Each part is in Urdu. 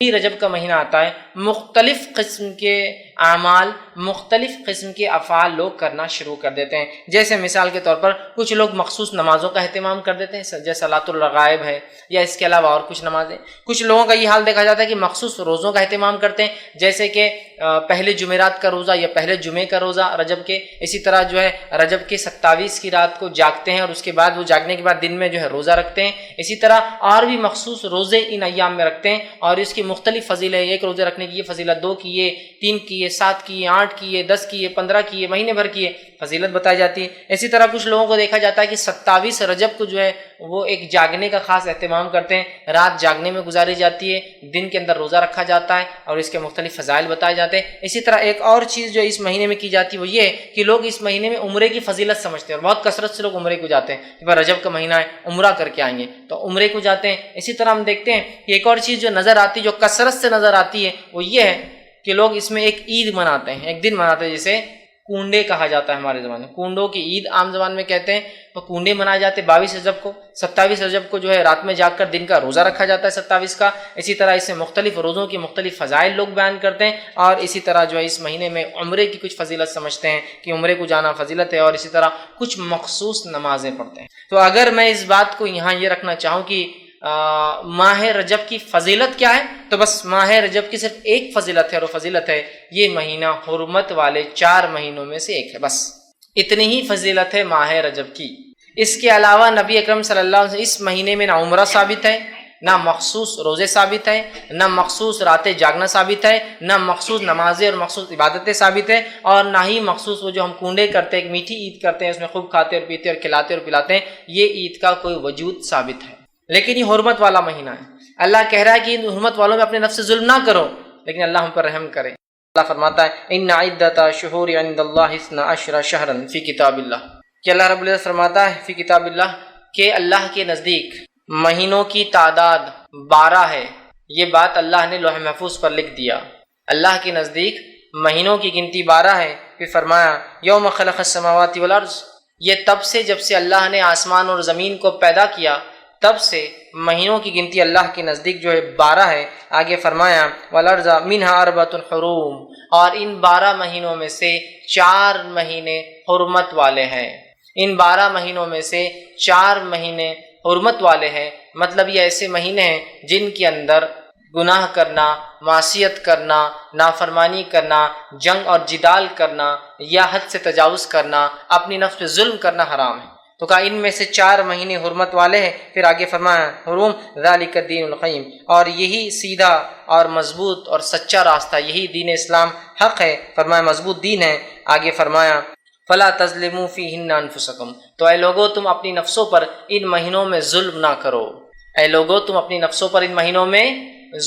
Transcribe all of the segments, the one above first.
رجب کا مہینہ آتا ہے، مختلف قسم کے اعمال، مختلف قسم کے افعال لوگ کرنا شروع کر دیتے ہیں۔ جیسے مثال کے طور پر کچھ لوگ مخصوص نمازوں کا اہتمام کر دیتے ہیں، جیسے صلاۃ الرغائب ہے یا اس کے علاوہ اور کچھ نمازیں۔ کچھ لوگوں کا یہ حال دیکھا جاتا ہے کہ مخصوص روزوں کا اہتمام کرتے ہیں، جیسے کہ پہلے جمعرات کا روزہ یا پہلے جمعے کا روزہ رجب کے، اسی طرح جو ہے رجب کے 27 کی رات کو جاگتے ہیں اور اس کے بعد وہ جاگنے کے بعد دن میں جو ہے روزہ رکھتے ہیں۔ اسی طرح اور بھی مخصوص روزے ان ایام میں رکھتے ہیں اور اس کی مختلف فضیلت، ایک روزے رکھنے کی یہ فضیلت، 2 کی یہ، 3 کی یہ، 7 کی یہ، 8 کی یہ، 10 کی یہ، 15 کی یہ، مہینے بھر کی یہ فضیلت بتائی جاتی ہے۔ اسی طرح کچھ لوگوں کو دیکھا جاتا ہے کہ 27 رجب کو جو ہے وہ ایک جاگنے کا خاص اہتمام کرتے ہیں، رات جاگنے میں گزاری جاتی ہے، دن کے اندر روزہ رکھا جاتا ہے اور اس کے مختلف فضائل بتائے جاتے ہیں۔ اسی طرح ایک اور چیز جو اس مہینے میں کی جاتی ہے وہ یہ ہے کہ لوگ اس مہینے میں عمرے کی فضیلت سمجھتے ہیں اور بہت کثرت سے لوگ عمرے کو جاتے ہیں کہ رجب کا مہینہ ہے، عمرہ کر کے آئیں گے تو عمرے کو جاتے ہیں۔ اسی طرح ہم دیکھتے ہیں کہ ایک اور چیز جو نظر آتی ہے، جو کثرت سے نظر آتی ہے، وہ یہ ہے کہ لوگ اس میں ایک عید مناتے ہیں، ایک دن مناتے ہیں جسے کنڈے کہا جاتا ہے ہمارے زبان میں، کنڈوں کی عید عام زبان میں کہتے ہیں۔ تو کنڈے منائے جاتے ہیں 22 رجب کو، 27 رجب کو جو ہے رات میں جاگ کر دن کا روزہ رکھا جاتا ہے 27 کا۔ اسی طرح اس میں مختلف روزوں کی مختلف فضائل لوگ بیان کرتے ہیں اور اسی طرح جو ہے اس مہینے میں عمرے کی کچھ فضیلت سمجھتے ہیں کہ عمرے کو جانا فضیلت ہے، اور اسی طرح کچھ مخصوص نمازیں پڑھتے ہیں۔ تو اگر میں اس بات کو یہاں یہ رکھنا چاہوں کہ ماہ رجب کی فضیلت کیا ہے، تو بس ماہ رجب کی صرف ایک فضیلت ہے اور وہ فضیلت ہے یہ مہینہ حرمت والے 4 مہینوں میں سے ایک ہے، بس اتنی ہی فضیلت ہے ماہ رجب کی۔ اس کے علاوہ نبی اکرم صلی اللہ علیہ وسلم اس مہینے میں نہ عمرہ ثابت ہے، نہ مخصوص روزے ثابت ہے، نہ مخصوص راتیں جاگنا ثابت ہے، نہ مخصوص نمازیں اور مخصوص عبادتیں ثابت ہیں، اور نہ ہی مخصوص وہ جو ہم کنڈے کرتے ہیں، ایک میٹھی عید کرتے ہیں، اس میں خوب کھاتے اور پیتے اور کھلاتے اور پلاتے ہیں، یہ عید کا کوئی وجود ثابت ہے۔ لیکن یہ حرمت والا مہینہ ہے، اللہ کہہ رہا ہے کہ ان حرمت والوں میں اپنے نفس سے ظلم نہ کرو، لیکن اللہ ہم پر رحم کرے۔ اللہ فرماتا ہے ان عدۃ شہور عند اللہ 12 شہرا فی کتاب اللہ، کہ اللہ رب العزت فرماتا ہے فی کتاب اللہ کہ اللہ کے نزدیک مہینوں کی تعداد 12 ہے۔ یہ بات اللہ نے لوح محفوظ پر لکھ دیا، اللہ کے نزدیک مہینوں کی گنتی 12 ہے۔ پھر فرمایا یوم خلق السماوات والارض، یہ تب سے جب سے اللہ نے آسمان اور زمین کو پیدا کیا تب سے مہینوں کی گنتی اللہ کے نزدیک جو ہے 12 ہے۔ آگے فرمایا والارض منها 4 حرم، اور ان 12 مہینوں میں سے 4 مہینے حرمت والے ہیں، ان 12 مہینوں میں سے 4 مہینے حرمت والے ہیں، مطلب یہ ایسے مہینے ہیں جن کے اندر گناہ کرنا، معصیت کرنا، نافرمانی کرنا، جنگ اور جدال کرنا یا حد سے تجاوز کرنا، اپنی نفس پہ ظلم کرنا حرام ہے۔ تو کہا ان میں سے 4 مہینے حرمت والے ہیں۔ پھر آگے فرمایا حرم ذالک الدین القیم، اور یہی سیدھا اور مضبوط اور سچا راستہ، یہی دین اسلام حق ہے، فرمایا مضبوط دین ہے۔ آگے فرمایا فلا تظلموا فیہن انفسکم، تو اے لوگو تم اپنی نفسوں پر ان مہینوں میں ظلم نہ کرو، اے لوگو تم اپنی نفسوں پر ان مہینوں میں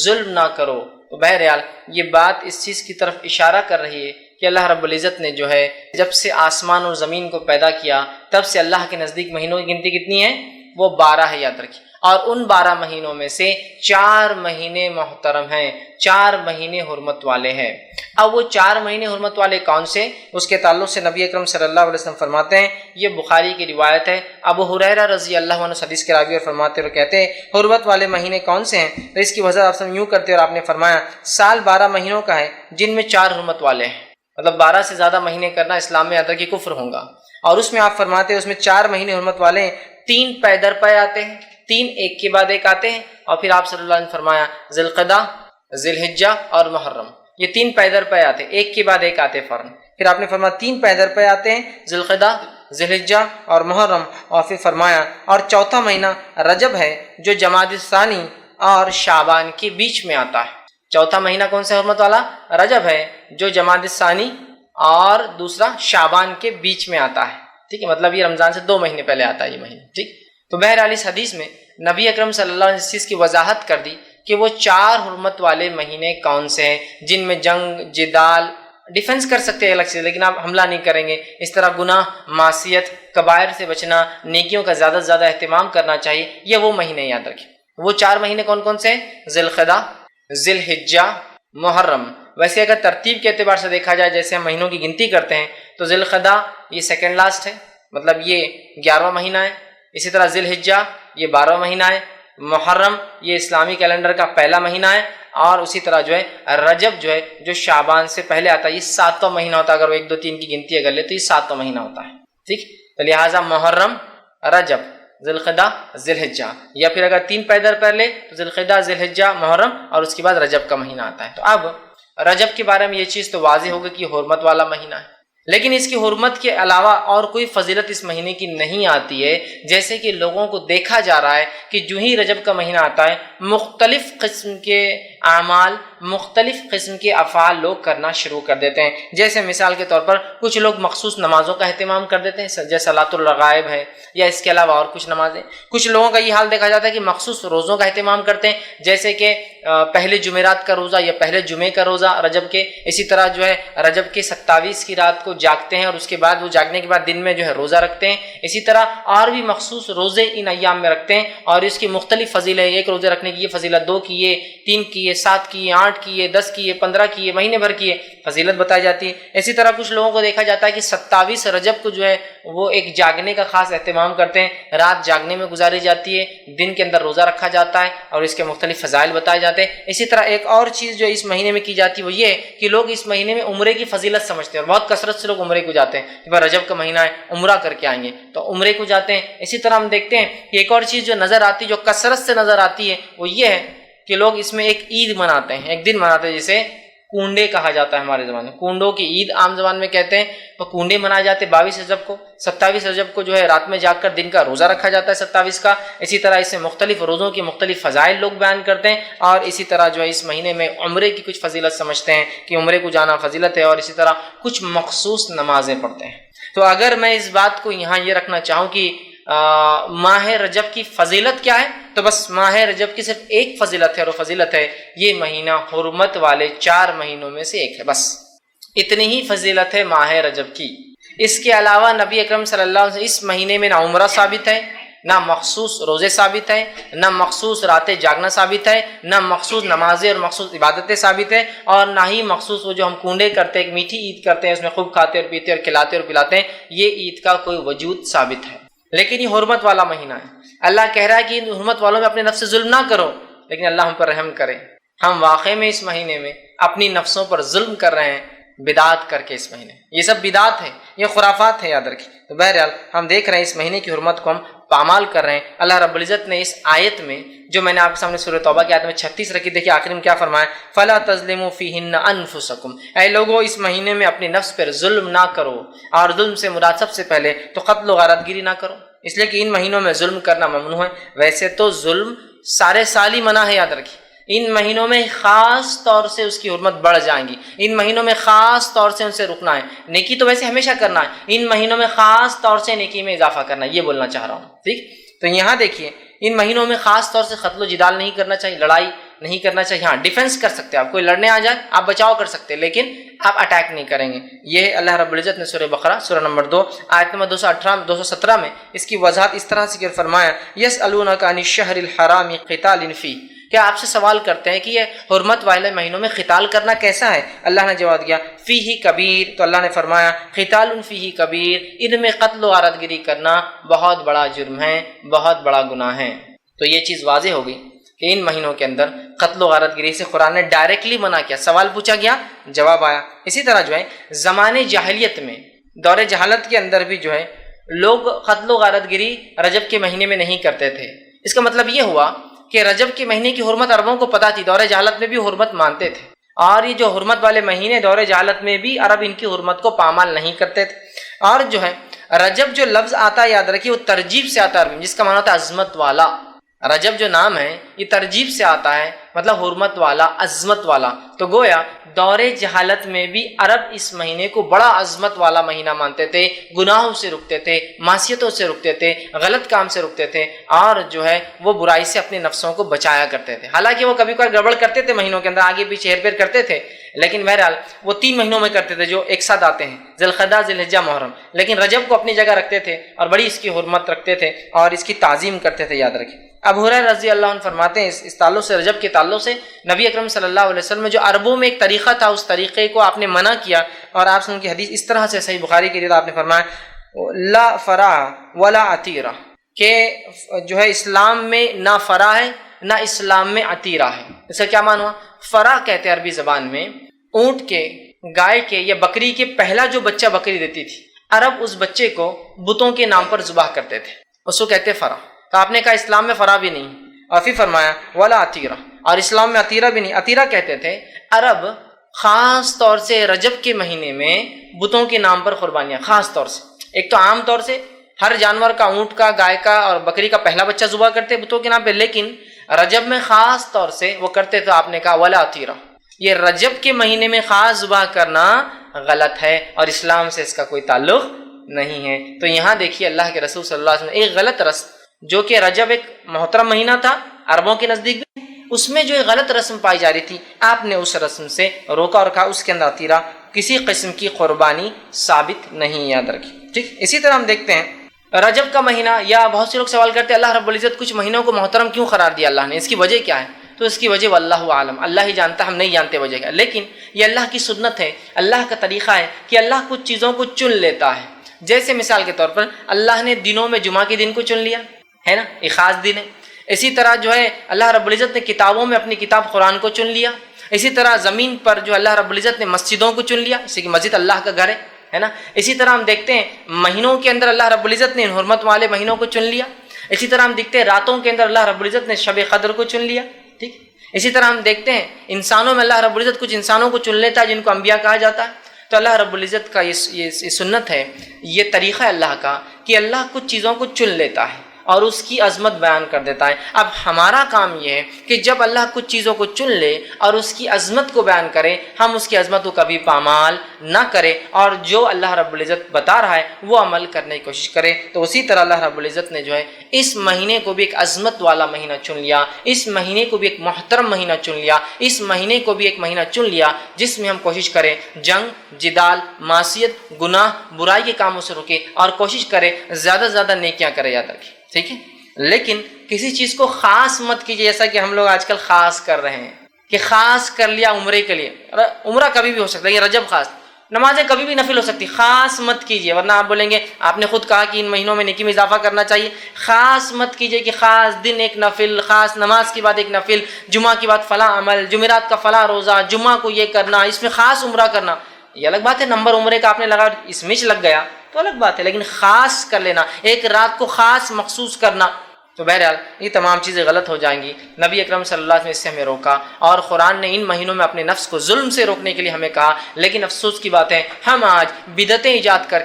ظلم نہ کرو۔ تو بہرحال یہ بات اس چیز کی طرف اشارہ کر رہی ہے کہ اللہ رب العزت نے جو ہے جب سے آسمان اور زمین کو پیدا کیا تب سے اللہ کے نزدیک مہینوں کی گنتی کتنی ہے؟ وہ 12 ہے، یاد رکھیے۔ اور ان 12 مہینوں میں سے 4 مہینے محترم ہیں، 4 مہینے حرمت والے ہیں۔ اب وہ 4 مہینے حرمت والے کون سے؟ اس کے تعلق سے نبی اکرم صلی اللہ علیہ وسلم فرماتے ہیں، یہ بخاری کی روایت ہے، ابو ہریرہ رضی اللہ عنہ حدیث کے راوی اور فرماتے اور کہتے ہیں حرمت والے مہینے کون سے ہیں؟ تو اس کی وضاحت آپ سب یوں کرتے اور آپ نے فرمایا سال 12 مہینوں کا ہے جن میں 4 حرمت والے ہیں، مطلب 12 سے زیادہ مہینے کرنا اسلام میں یاد رکھیے کفر ہوگا۔ اور اس میں آپ فرماتے ہیں اس میں 4 مہینے حرمت والے ہیں، 3 پے در پے آتے ہیں، 3 ایک کے بعد ایک آتے ہیں، اور پھر آپ صلی اللہ علیہ وسلم فرمایا ذی القعدہ، ذی الحجہ اور محرم، یہ 3 پے در پے آتے ہیں، ایک کے بعد ایک آتے فوراً۔ پھر آپ نے فرمایا 3 پے در پے آتے ہیں، ذی القعدہ، ذی الحجہ اور محرم، اور پھر فرمایا اور چوتھا مہینہ رجب ہے جو جمادی الثانی اور شعبان کے بیچ میں آتا ہے۔ چوتھا مہینہ کون سا حرمت والا؟ رجب ہے جو جمادی الثانی اور دوسرا شعبان کے بیچ میں آتا ہے، ٹھیک ہے، مطلب یہ رمضان سے 2 مہینے پہلے آتا ہے یہ مہینہ، ٹھیک۔ تو بہرحال اس حدیث میں نبی اکرم صلی اللہ علیہ وسلم نے اس چیز کی وضاحت کر دی کہ وہ 4 حرمت والے مہینے کون سے ہیں جن میں جنگ، جدال، ڈیفنس کر سکتے ہیں الگ سے لیکن آپ حملہ نہیں کریں گے، اس طرح گناہ، معصیت، کبائر سے بچنا، نیکیوں کا زیادہ سے زیادہ اہتمام کرنا چاہیے، یہ وہ مہینے یاد رکھیں۔ وہ 4 مہینے کون کون سے ہیں؟ ذی القعدہ، ذی الحجہ، محرم۔ ویسے اگر ترتیب کے اعتبار سے دیکھا جائے جیسے ہم مہینوں کی گنتی کرتے ہیں تو ذی القعدہ یہ سیکنڈ لاسٹ ہے، مطلب یہ 11واں مہینہ ہے، اسی طرح ذی الحجہ یہ 12واں مہینہ ہے، محرم یہ اسلامی کیلنڈر کا پہلا مہینہ ہے، اور اسی طرح جو ہے رجب جو ہے جو شعبان سے پہلے آتا ہے، یہ 7واں مہینہ ہوتا ہے۔ اگر وہ 1 2 3 کی گنتی اگر لے تو یہ 7واں مہینہ ہوتا ہے، ٹھیک۔ تو لہٰذا محرم، رجب، ذی القعدہ، ذی الحجہ، یا پھر اگر 3 پیدر پہ لے تو ذی القعدہ، ذی الحجہ، محرم، اور اس کے بعد رجب کا مہینہ آتا ہے۔ تو اب رجب کے بارے میں یہ چیز تو واضح ہوگی کہ حرمت والا مہینہ ہے، لیکن اس کی حرمت کے علاوہ اور کوئی فضیلت اس مہینے کی نہیں آتی ہے۔ جیسے کہ لوگوں کو دیکھا جا رہا ہے کہ جو ہی رجب کا مہینہ آتا ہے مختلف قسم کے اعمال، مختلف قسم کے افعال لوگ کرنا شروع کر دیتے ہیں۔ جیسے مثال کے طور پر کچھ لوگ مخصوص نمازوں کا اہتمام کر دیتے ہیں، جیسے صلاۃ الرغائب ہے، یا اس کے علاوہ اور کچھ نمازیں۔ کچھ لوگوں کا یہ حال دیکھا جاتا ہے کہ مخصوص روزوں کا اہتمام کرتے ہیں، جیسے کہ پہلے جمعرات کا روزہ یا پہلے جمعے کا روزہ رجب کے۔ اسی طرح جو ہے رجب کے 27 کی رات کو جاگتے ہیں، اور اس کے بعد وہ جاگنے کے بعد دن میں جو ہے روزہ رکھتے ہیں۔ اسی طرح اور بھی مخصوص روزے ان ایام میں رکھتے ہیں، اور اس کی مختلف فضیلت ہے۔ ایک روزے رکھنے کی یہ فضیلت، 2 کی یہ، 3 کی یہ، 7 کی یہ، 8 کی یہ، 10 کی یہ، 15 کی یہ، مہینے بھر کی یہ فضیلت بتائی جاتی ہے۔ اسی طرح کچھ لوگوں کو دیکھا جاتا ہے کہ 27 رجب کو جو ہے وہ ایک جاگنے کا خاص اہتمام کرتے ہیں، رات جاگنے میں گزاری جاتی ہے، دن کے اندر روزہ رکھا جاتا ہے، اور اس کے مختلف فضائل بتائے جاتے ہیں۔ اسی طرح ایک اور چیز جو اس مہینے میں کی جاتی ہے وہ یہ ہے کہ لوگ اس مہینے میں عمرے کی فضیلت سمجھتے ہیں، اور بہت کثرت سے لوگ عمرے کو جاتے ہیں کہ بھائی رجب کا مہینہ ہے، عمرہ کر کے آئیں گے، تو عمرے کو جاتے ہیں۔ اسی طرح ہم دیکھتے ہیں کہ ایک اور چیز جو نظر آتی ہے، جو کثرت سے نظر آتی ہے، وہ یہ ہے کہ لوگ اس میں ایک عید مناتے ہیں، ایک دن مناتے ہیں جسے کنڈے کہا جاتا ہے ہمارے زبان میں، کنڈوں کی عید عام زبان میں کہتے ہیں۔ تو کنڈے منائے جاتے ہیں 22 رجب کو، 27 رجب کو جو ہے رات میں جاگ کر دن کا روزہ رکھا جاتا ہے 27 کا۔ اسی طرح اس میں مختلف روزوں کی مختلف فضائل لوگ بیان کرتے ہیں، اور اسی طرح جو ہے اس مہینے میں عمرے کی کچھ فضیلت سمجھتے ہیں کہ عمرے کو جانا فضیلت ہے، اور اسی طرح کچھ مخصوص نمازیں پڑھتے ہیں۔ تو اگر میں اس بات کو یہاں یہ رکھنا چاہوں کہ ماہ رجب کی فضیلت کیا ہے، تو بس ماہ رجب کی صرف ایک فضیلت ہے، اور وہ فضیلت ہے یہ مہینہ حرمت والے 4 مہینوں میں سے ایک ہے، بس اتنی ہی فضیلت ہے ماہ رجب کی۔ اس کے علاوہ نبی اکرم صلی اللہ علیہ وسلم اس مہینے میں نہ عمرہ ثابت ہے، نہ مخصوص روزے ثابت ہیں، نہ مخصوص راتیں جاگنا ثابت ہے، نہ مخصوص نمازیں اور مخصوص عبادتیں ثابت ہیں، اور نہ ہی مخصوص وہ جو ہم کنڈے کرتے ہیں، ایک میٹھی عید کرتے ہیں، اس میں خوب کھاتے اور پیتے اور کھلاتے اور پلاتے ہیں، یہ عید کا کوئی وجود ثابت ہے۔ لیکن یہ حرمت والا مہینہ ہے۔ اللہ کہہ رہا ہے کہ ان حرمت والوں میں اپنے نفس سے ظلم نہ کرو، لیکن اللہ ہم پر رحم کرے۔ ہم واقعے میں اس مہینے میں اپنی نفسوں پر ظلم کر رہے ہیں بدعات کر کے۔ اس مہینے یہ سب بدعات ہیں، یہ خرافات ہیں، یاد رکھیں۔ تو بہرحال ہم دیکھ رہے ہیں اس مہینے کی حرمت کو ہم پامال کر رہے ہیں۔ اللہ رب العزت نے اس آیت میں جو میں نے آپ کے سامنے سورہ توبہ کی آیت میں 36 رکھی، دیکھیے آخر میں کیا فرمایا، فَلَا تَظْلِمُوا فِيهِنَّ أَنفُسَكُمْ، اے لوگوں اس مہینے میں اپنے نفس پر ظلم نہ کرو، اور ظلم سے مراد سب سے پہلے تو قتل و غارت گیری نہ کرو، اس لیے کہ ان مہینوں میں ظلم کرنا ممنوع ہے۔ ویسے تو ظلم سارے سال ہی منع ہے، یاد رکھیے، ان مہینوں میں خاص طور سے اس کی حرمت بڑھ جائیں گی، ان مہینوں میں خاص طور سے ان سے رکنا ہے۔ نیکی تو ویسے ہمیشہ کرنا ہے، ان مہینوں میں خاص طور سے نیکی میں اضافہ کرنا ہے، یہ بولنا چاہ رہا ہوں، ٹھیک۔ تو یہاں دیکھیے ان مہینوں میں خاص طور سے قتل و جدال نہیں کرنا چاہیے، لڑائی نہیں کرنا چاہیے۔ ہاں ڈیفنس کر سکتے ہیں، آپ کوئی لڑنے آ جائے آپ بچاؤ کر سکتے ہیں، لیکن آپ اٹیک نہیں کریں گے۔ یہ اللہ رب العزت نے سورہ بقرہ سورہ نمبر 2 آیت نمبر 217 میں اس کی وضاحت اس طرح سے فرمایا، یسألونک عن الشہر الحرام قتال فیہ، کیا آپ سے سوال کرتے ہیں کہ یہ حرمت والے مہینوں میں قتال کرنا کیسا ہے؟ اللہ نے جواب دیا فیہ کبیر، تو اللہ نے فرمایا قتال فیہ کبیر، ان میں قتل و غارت گیری کرنا بہت بڑا جرم ہے، بہت بڑا گناہ ہے۔ تو یہ چیز واضح ہوگی کہ ان مہینوں کے اندر قتل و غارت گیری سے قرآن نے ڈائریکٹلی منع کیا، سوال پوچھا گیا جواب آیا۔ اسی طرح جو ہے زمانے جاہلیت میں، دور جہالت کے اندر بھی جو ہے لوگ قتل و غارت گیری رجب کے مہینے میں نہیں کرتے تھے۔ اس کا مطلب یہ ہوا کہ رجب کے مہینے کی حرمت عربوں کو پتہ تھی، دور جہالت میں بھی حرمت مانتے تھے، اور یہ جو حرمت والے مہینے دور جہالت میں بھی عرب ان کی حرمت کو پامال نہیں کرتے تھے۔ اور جو ہے رجب جو لفظ آتا ہے، یاد رکھیے، وہ ترجیب سے آتا ہے عربی میں، جس کا معنی ہوتا ہے عظمت والا۔ رجب جو نام ہے یہ ترجیب سے آتا ہے، مطلب حرمت والا، عظمت والا۔ تو گویا دور جہالت میں بھی عرب اس مہینے کو بڑا عظمت والا مہینہ مانتے تھے، گناہوں سے رکتے تھے، معصیتوں سے رکتے تھے، غلط کام سے رکتے تھے، اور جو ہے وہ برائی سے اپنے نفسوں کو بچایا کرتے تھے۔ حالانکہ وہ کبھی کبھی گڑبڑ کرتے تھے مہینوں کے اندر، آگے پیچھے ہیر پھیر کرتے تھے، لیکن بہرحال وہ 3 مہینوں میں کرتے تھے جو ایک ساتھ آتے ہیں، ذی القعدہ، ذی الحجہ، محرم، لیکن رجب کو اپنی جگہ رکھتے تھے اور بڑی اس کی حرمت رکھتے تھے اور اس کی تعظیم کرتے تھے، یاد رکھیں۔ ابو ہریرہ رضی اللہ عنہ فرماتے ہیں اس تعلق سے، رجب کے تعلق سے، نبی اکرم صلی اللہ علیہ وسلم جو عربوں میں ایک طریقہ تھا، اس طریقے کو آپ نے منع کیا، اور آپ سے ان کی حدیث اس طرح سے صحیح بخاری کی روایت آپ نے فرمایا لا فرع ولا عتیرہ، کہ جو ہے اسلام میں نہ فرا ہے نہ اسلام میں عتیرہ ہے۔ اس کا کیا معنی ہوا؟ فرا کہتے ہیں عربی زبان میں اونٹ کے، گائے کے یا بکری کے پہلا جو بچہ بکری دیتی تھی، عرب اس بچے کو بتوں کے نام پر ذبح کرتے تھے، اس کو کہتے فرا۔ تو آپ نے کہا اسلام میں فرا بھی نہیں، اور پھر فرمایا ولا عتیرہ، اور اسلام میں عتیرہ بھی نہیں۔ عتیرہ کہتے تھے عرب خاص طور سے رجب کے مہینے میں بتوں کے نام پر قربانیاں، خاص طور سے، ایک تو عام طور سے ہر جانور کا، اونٹ کا، گائے کا اور بکری کا پہلا بچہ ذبح کرتے بتوں کے نام پہ، لیکن رجب میں خاص طور سے وہ کرتے تو آپ نے کہا ولا عتیرہ۔ یہ رجب کے مہینے میں خاص ذبح کرنا غلط ہے اور اسلام سے اس کا کوئی تعلق نہیں ہے۔ تو یہاں دیکھیے اللہ کے رسول صلی اللہ علیہ وسلم ایک غلط رسم، جو کہ رجب ایک محترم مہینہ تھا عربوں کے نزدیک بھی، اس میں جو ایک غلط رسم پائی جا رہی تھی، آپ نے اس رسم سے روکا اور کہا اس کے اندر عتیرہ کسی قسم کی قربانی ثابت نہیں، یاد رکھیے، ٹھیک۔ اسی طرح ہم دیکھتے ہیں رجب کا مہینہ، یا بہت سے لوگ سوال کرتے ہیں اللہ رب العزت کچھ مہینوں کو محترم کیوں قرار دیا اللہ نے، اس کی وجہ کیا ہے؟ تو اس کی وجہ واللہ عالم، اللہ ہی جانتا، ہم نہیں جانتے وجہ کیا، لیکن یہ اللہ کی سنت ہے، اللہ کا طریقہ ہے کہ اللہ کچھ چیزوں کو چن لیتا ہے۔ جیسے مثال کے طور پر اللہ نے دنوں میں جمعہ کے دن کو چن لیا ہے نا، ایک خاص دن ہے۔ اسی طرح جو ہے اللہ رب العزت نے کتابوں میں اپنی کتاب قرآن کو چن لیا۔ اسی طرح زمین پر جو اللہ رب العزت نے مسجدوں کو چن لیا، اسی کی مسجد اللہ کا گھر ہے نا۔ اسی طرح ہم دیکھتے ہیں مہینوں کے اندر اللہ رب العزت نے ان حرمت والے مہینوں کو چن لیا۔ اسی طرح ہم دیکھتے ہیں راتوں کے اندر اللہ رب العزت نے شب قدر کو چن لیا، ٹھیک۔ اسی طرح ہم دیکھتے ہیں انسانوں میں اللہ رب العزت کچھ انسانوں کو چن لیتا ہے جن کو انبیاء کہا جاتا ہے۔ تو اللہ رب العزت کا یہ سنت ہے، یہ طریقہ ہے اللہ کا کہ اللہ کچھ چیزوں کو چن لیتا ہے اور اس کی عظمت بیان کر دیتا ہے۔ اب ہمارا کام یہ ہے کہ جب اللہ کچھ چیزوں کو چن لے اور اس کی عظمت کو بیان کرے، ہم اس کی عظمت کو کبھی پامال نہ کریں اور جو اللہ رب العزت بتا رہا ہے وہ عمل کرنے کی کوشش کرے۔ تو اسی طرح اللہ رب العزت نے جو ہے اس مہینے کو بھی ایک عظمت والا مہینہ چن لیا، اس مہینے کو بھی ایک محترم مہینہ چن لیا، اس مہینے کو بھی ایک مہینہ چن لیا جس میں ہم کوشش کریں جنگ، جدال، معصیت، گناہ، برائی کے کاموں سے رکے اور کوشش کریں زیادہ سے زیادہ نیکیاں کرے، یاد رکھیں، ٹھیک ہے۔ لیکن کسی چیز کو خاص مت کیجیے، جیسا کہ ہم لوگ آج کل خاص کر رہے ہیں کہ خاص کر لیا عمرے کے لیے۔ عمرہ کبھی بھی ہو سکتا ہے، یہ رجب خاص، نمازیں کبھی بھی نفل ہو سکتی، خاص مت کیجیے، ورنہ آپ بولیں گے آپ نے خود کہا کہ ان مہینوں میں نیکی میں اضافہ کرنا چاہیے۔ خاص مت کیجیے کہ خاص دن ایک نفل، خاص نماز کے بعد ایک نفل، جمعہ کے بعد فلاں عمل، جمعرات کا فلاں روزہ، جمعہ کو یہ کرنا، اس میں خاص عمرہ کرنا۔ یہ الگ بات ہے، نمبر عمرے کا آپ نے لگا اس میں لگ گیا تو الگ بات ہے، لیکن خاص کر لینا، ایک رات کو خاص مخصوص کرنا، تو بہرحال یہ تمام چیزیں غلط ہو جائیں گی۔ نبی اکرم صلی اللہ علیہ وسلم نے اس سے ہمیں روکا اور قرآن نے ان مہینوں میں اپنے نفس کو ظلم سے روکنے کے لیے ہمیں کہا، لیکن افسوس کی بات ہے ہم آج بدعتیں ایجاد کر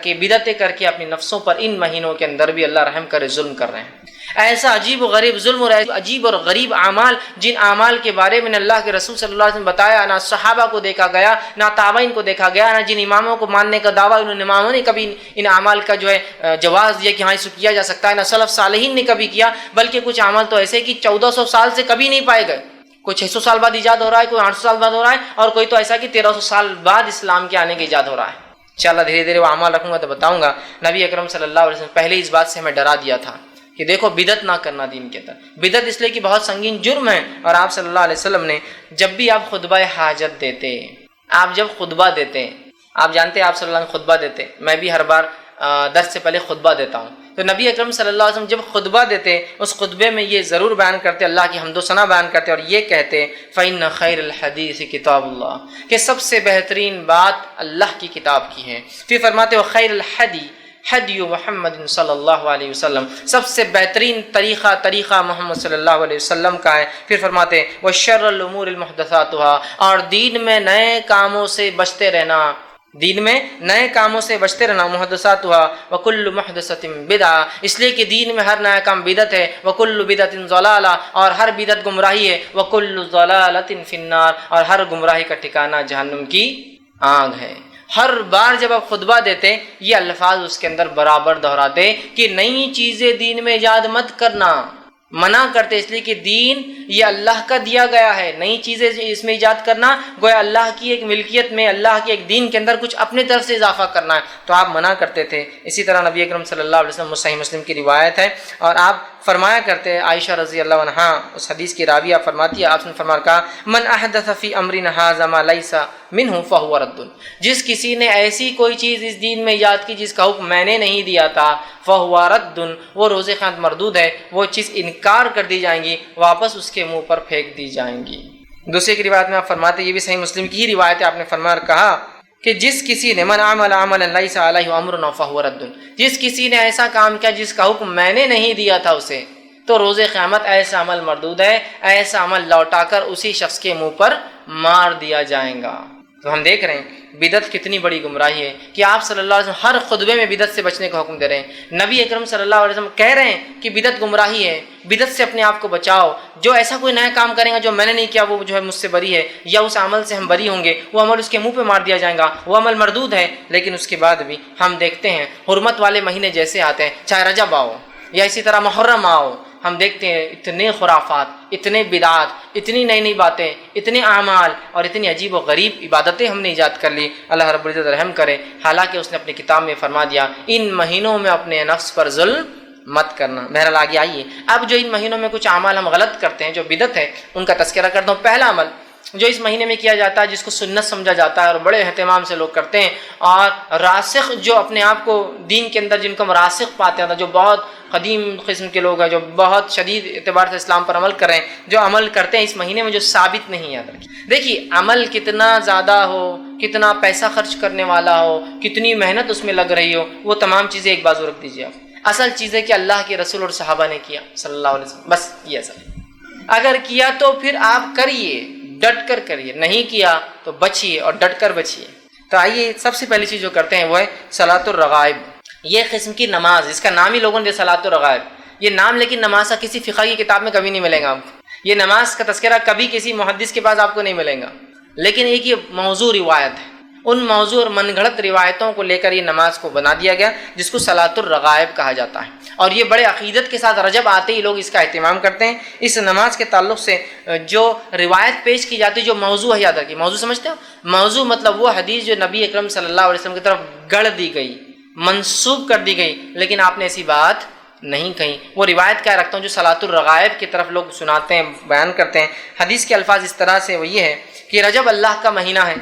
کے اپنے نفسوں پر ان مہینوں کے اندر بھی اللہ رحم کرے ظلم کر رہے ہیں۔ ایسا عجیب و غریب ظلم اور عجیب اور غریب اعمال، جن اعمال کے بارے میں اللہ کے رسول صلی اللہ علیہ وسلم بتایا، نہ صحابہ کو دیکھا گیا، نہ تابعین کو دیکھا گیا، نہ جن اماموں کو ماننے کا دعویٰ ان اماموں نے کبھی ان اعمال کا جو ہے جواز دیا کہ ہاں اسے کیا جا سکتا ہے، نہ سلف صالحین نے کبھی کیا، بلکہ کچھ اعمال تو ایسے کہ 1400 سال سے کبھی نہیں پائے گئے، کوئی 600 سال بعد ایجاد ہو رہا ہے، کوئی 800 سال بعد ہو رہا ہے، اور کوئی تو ایسا کہ 1300 سال بعد اسلام کے آنے کے ایجاد ہو رہا ہے۔ انشاءاللہ دھیرے دھیرے وہ اعمال رکھوں گا تو بتاؤں گا۔ نبی اکرم صلی اللہ علیہ وسلم پہلے اس بات سے ہمیں ڈرا دیا تھا کہ دیکھو بدعت نہ کرنا دین کے اندر، بدعت اس لیے کہ بہت سنگین جرم ہے، اور آپ صلی اللہ علیہ وسلم نے جب بھی آپ خطبہ حاجت دیتے، آپ جب خطبہ دیتے، آپ جانتے ہیں آپ صلی اللہ علیہ وسلم خطبہ دیتے، میں بھی ہر بار درس سے پہلے خطبہ دیتا ہوں، تو نبی اکرم صلی اللہ علیہ وسلم جب خطبہ دیتے اس خطبے میں یہ ضرور بیان کرتے، اللہ کی حمد و ثنا بیان کرتے اور یہ کہتے فَإِنَّ خَيْرَ الْحَدِيثِ کتاب اللہ، کہ سب سے بہترین بات اللہ کی کتاب کی ہے۔ پھر فرماتے وَخَيْرَ الْحَدِي حدی محمد صلی اللہ علیہ وسلم، سب سے بہترین طریقہ محمد صلی اللہ علیہ وسلم کا ہے۔ پھر فرماتے وَشَرَّ الْأُمُورِ الْمُحْدَثَاتُهَا، اور دین میں نئے کاموں سے بچتے رہنا، دین میں نئے کاموں سے بچتے رہنا، محدثاتها وکل محدثۃ بدعہ، اس لیے کہ دین میں ہر نیا کام بدعت ہے، وکل بدعۃ ضلالہ، اور ہر بدعت گمراہی ہے، وکل ضلالۃ فی النار، اور ہر گمراہی کا ٹھکانہ جہنم کی آگ ہے۔ ہر بار جب آپ خطبہ دیتے یہ الفاظ اس کے اندر برابر دہراتے کہ نئی چیزیں دین میں ایجاد مت کرنا، منع کرتے، اس لیے کہ دین یہ اللہ کا دیا گیا ہے، نئی چیزیں اس میں ایجاد کرنا گویا اللہ کی ایک ملکیت میں، اللہ کے ایک دین کے اندر کچھ اپنے طرف سے اضافہ کرنا ہے، تو آپ منع کرتے تھے۔ اسی طرح نبی اکرم صلی اللہ علیہ وسلم صحیح مسلم کی روایت ہے، اور آپ فرمایا کرتے عائشہ رضی اللہ عنہا، اس حدیث کی راویہ فرماتی ہے، آپ نے فرمایا کہا من احدث فی امرنا ھذا ما لیس منہ فہو رد، جس کسی نے ایسی کوئی چیز اس دین میں ایجاد کی جس کا حکم میں نے نہیں دیا تھا، فہو رد، وہ روز قیامت مردود ہے، وہ چیز انکار کر دی جائیں گی، واپس اس کے منہ پر پھینک دی جائیں گی۔ دوسری کی روایت میں آپ فرماتے ہیں، یہ بھی صحیح مسلم کی ہی روایت ہے، آپ نے فرمایا کہا کہ جس کسی نے من عمل عملا لیس علیہ امرنا فہو رد، جس کسی نے ایسا کام کیا جس کا حکم میں نے نہیں دیا تھا اسے، تو روز قیامت ایسا عمل مردود ہے، ایسا عمل لوٹا کر اسی شخص کے منہ پر مار دیا جائے گا۔ تو ہم دیکھ رہے ہیں بدعت کتنی بڑی گمراہی ہے کہ آپ صلی اللہ علیہ وسلم ہر خطبے میں بدعت سے بچنے کا حکم دے رہے ہیں۔ نبی اکرم صلی اللہ علیہ وسلم کہہ رہے ہیں کہ بدعت گمراہی ہے، بدعت سے اپنے آپ کو بچاؤ، جو ایسا کوئی نیا کام کرے گا جو میں نے نہیں کیا وہ جو ہے مجھ سے بری ہے، یا اس عمل سے ہم بری ہوں گے، وہ عمل اس کے منہ پہ مار دیا جائے گا، وہ عمل مردود ہے۔ لیکن اس کے بعد بھی ہم دیکھتے ہیں حرمت والے مہینے جیسے آتے ہیں، چاہے رجب آؤ یا اسی طرح محرم آؤ، ہم دیکھتے ہیں اتنے خرافات، اتنے بدعات، اتنی نئی نئی باتیں، اتنے اعمال اور اتنی عجیب و غریب عبادتیں ہم نے ایجاد کر لی۔ اللہ رب العزت رحم کرے، حالانکہ اس نے اپنی کتاب میں فرما دیا ان مہینوں میں اپنے نفس پر ظلم مت کرنا۔ بہرحال آگے آئیے، اب جو ان مہینوں میں کچھ اعمال ہم غلط کرتے ہیں جو بدعت ہے ان کا تذکرہ کرتا ہوں۔ پہلا عمل جو اس مہینے میں کیا جاتا ہے جس کو سنت سمجھا جاتا ہے اور بڑے اہتمام سے لوگ کرتے ہیں، اور راسخ جو اپنے آپ کو دین کے اندر جن کو ہم راسخ پاتے ہیں، جو بہت قدیم قسم کے لوگ ہیں، جو بہت شدید اعتبار سے اسلام پر عمل کر رہے ہیں، جو عمل کرتے ہیں اس مہینے میں جو ثابت نہیں یاد رکھیں۔ دیکھیے عمل کتنا زیادہ ہو، کتنا پیسہ خرچ کرنے والا ہو، کتنی محنت اس میں لگ رہی ہو، وہ تمام چیزیں ایک بازو رکھ دیجیے آپ۔ اصل چیز ہے کہ اللہ کے رسول اور صحابہ نے کیا صلی اللہ علیہ وسلم، بس یہ اصل ہے۔ اگر کیا تو پھر آپ کریے، ڈٹ کر کریے، نہیں کیا تو بچیے اور ڈٹ کر بچیے۔ تو آئیے سب سے پہلی چیز جو کرتے ہیں وہ ہے صلاۃ الرغائب۔ یہ قسم کی نماز، اس کا نام ہی لوگوں نے صلاۃ الرغائب، یہ نام لیکن نماز کا کسی فقہ کی کتاب میں کبھی نہیں ملے گا آپ کو، یہ نماز کا تذکرہ کبھی کسی محدث کے پاس آپ کو نہیں ملے گا، لیکن ایک یہ موضوع روایت ہے، ان موضوع اور من گھڑت روایتوں کو لے کر یہ نماز کو بنا دیا گیا جس کو صلاۃ الرغائب کہا جاتا ہے، اور یہ بڑے عقیدت کے ساتھ رجب آتے ہی لوگ اس کا اہتمام کرتے ہیں۔ اس نماز کے تعلق سے جو روایت پیش کی جاتی ہے، جو موضوع ہے، یاد رکھیے موضوع سمجھتے ہو؟ موضوع مطلب وہ حدیث جو نبی اکرم صلی اللہ علیہ وسلم کی طرف گڑھ دی گئی، منسوب کر دی گئی، لیکن آپ نے ایسی بات نہیں کہیں، وہ روایت کیا رکھتا ہوں جو صلاۃ الرغائب کی طرف لوگ سناتے ہیں، بیان کرتے ہیں۔ حدیث کے الفاظ اس طرح سے وہ یہ ہے کہ رجب اللہ کا مہینہ ہے،